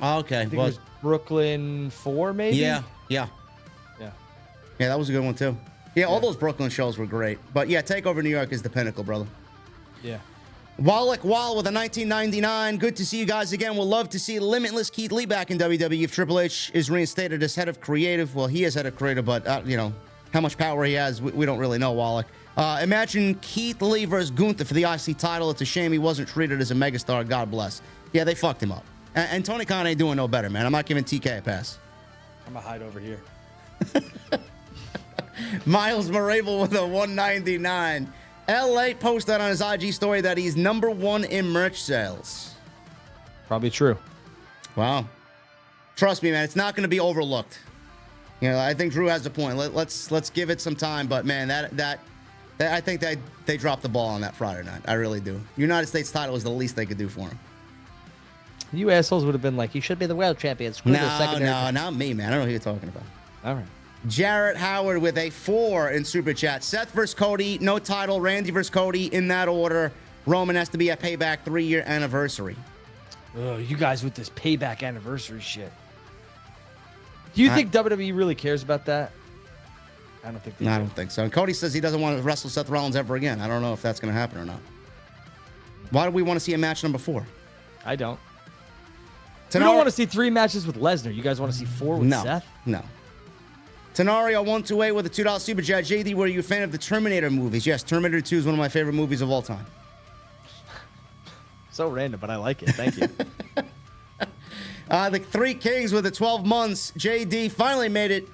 Okay. I think it was Brooklyn 4, maybe? Yeah. Yeah, that was a good one too. Yeah, all those Brooklyn shows were great. But yeah, TakeOver New York is the pinnacle, brother. Yeah. Wallach Wall with a 1999. Good to see you guys again. We'll love to see Limitless Keith Lee back in WWE if Triple H is reinstated as head of creative. Well, he is head of creative, but, you know, how much power he has, we don't really know, Wallach. Imagine Keith Lee versus Gunther for the IC title. It's a shame he wasn't treated as a megastar. God bless. Yeah, they fucked him up. And Tony Khan ain't doing no better, man. I'm not giving TK a pass. I'm going to hide over here. Miles Morabel with a 199. LA posted on his IG story that he's #1 in merch sales. Probably true. Wow. Trust me, man, it's not going to be overlooked. You know, I think Drew has a point. Let's give it some time, but man, that I think that they dropped the ball on that Friday night. I really do. United States title is the least they could do for him. You assholes would have been like, you should be the world champion. Screw the secondary. No, not me, man. I don't know who you're talking about. All right. Jarrett Howard with a 4 in Super Chat. Seth versus Cody, no title. Randy versus Cody in that order. Roman has to be at Payback 3-year anniversary. Oh, you guys with this Payback anniversary shit. Do you think WWE really cares about that? I don't think they do. I don't think so. And Cody says he doesn't want to wrestle Seth Rollins ever again. I don't know if that's going to happen or not. Why do we want to see a match number 4? I don't. You don't want to see 3 matches with Lesnar. You guys want to see 4 with Seth? No. Tenario128 with a $2 Super Chat. JD, were you a fan of the Terminator movies? Yes, Terminator 2 is one of my favorite movies of all time. So random, but I like it. Thank you. The Three Kings with the 12 months. JD finally made it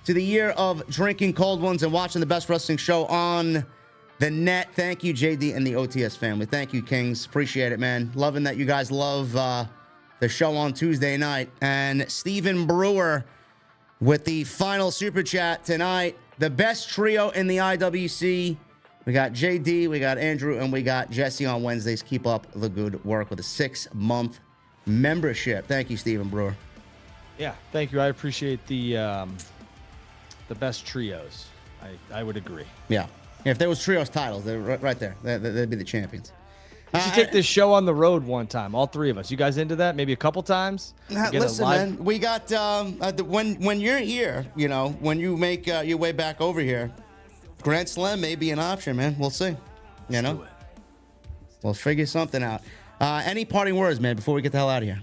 to the year of drinking cold ones and watching the best wrestling show on the net. Thank you, JD and the OTS family. Thank you, Kings. Appreciate it, man. Loving that you guys love the show on Tuesday night. And Stephen Brewer with the final Super Chat tonight. The best trio in the IWC. We got JD, we got Andrew, and we got Jesse on Wednesdays. Keep up the good work with a 6-month membership. Thank you, Stephen Brewer. Yeah, thank you. I appreciate the best trios. I would agree. Yeah. If there was trios titles, they're right there. They'd be the champions. We should take this show on the road one time, all 3 of us. You guys into that? Maybe a couple times? Listen, man, we got when you're here, you know, when you make your way back over here, Grand Slam may be an option, man. We'll see. You know, we'll figure something out. Any parting words, man, before we get the hell out of here?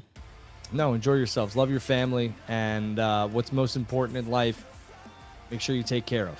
No, enjoy yourselves. Love your family. And what's most important in life, make sure you take care of.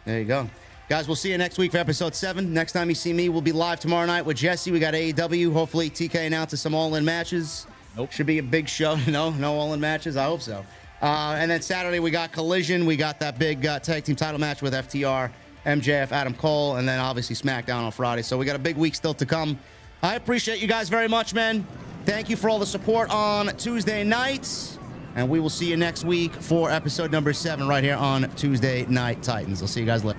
There you go. Guys, we'll see you next week for episode 7. Next time you see me, we'll be live tomorrow night with Jesse. We got AEW. Hopefully, TK announces some all-in matches. Nope. Should be a big show. No all-in matches. I hope so. And then Saturday, we got Collision. We got that big tag team title match with FTR, MJF, Adam Cole, and then obviously SmackDown on Friday. So we got a big week still to come. I appreciate you guys very much, man. Thank you for all the support on Tuesday nights. And we will see you next week for episode number 7 right here on Tuesday Night Titans. I'll see you guys later.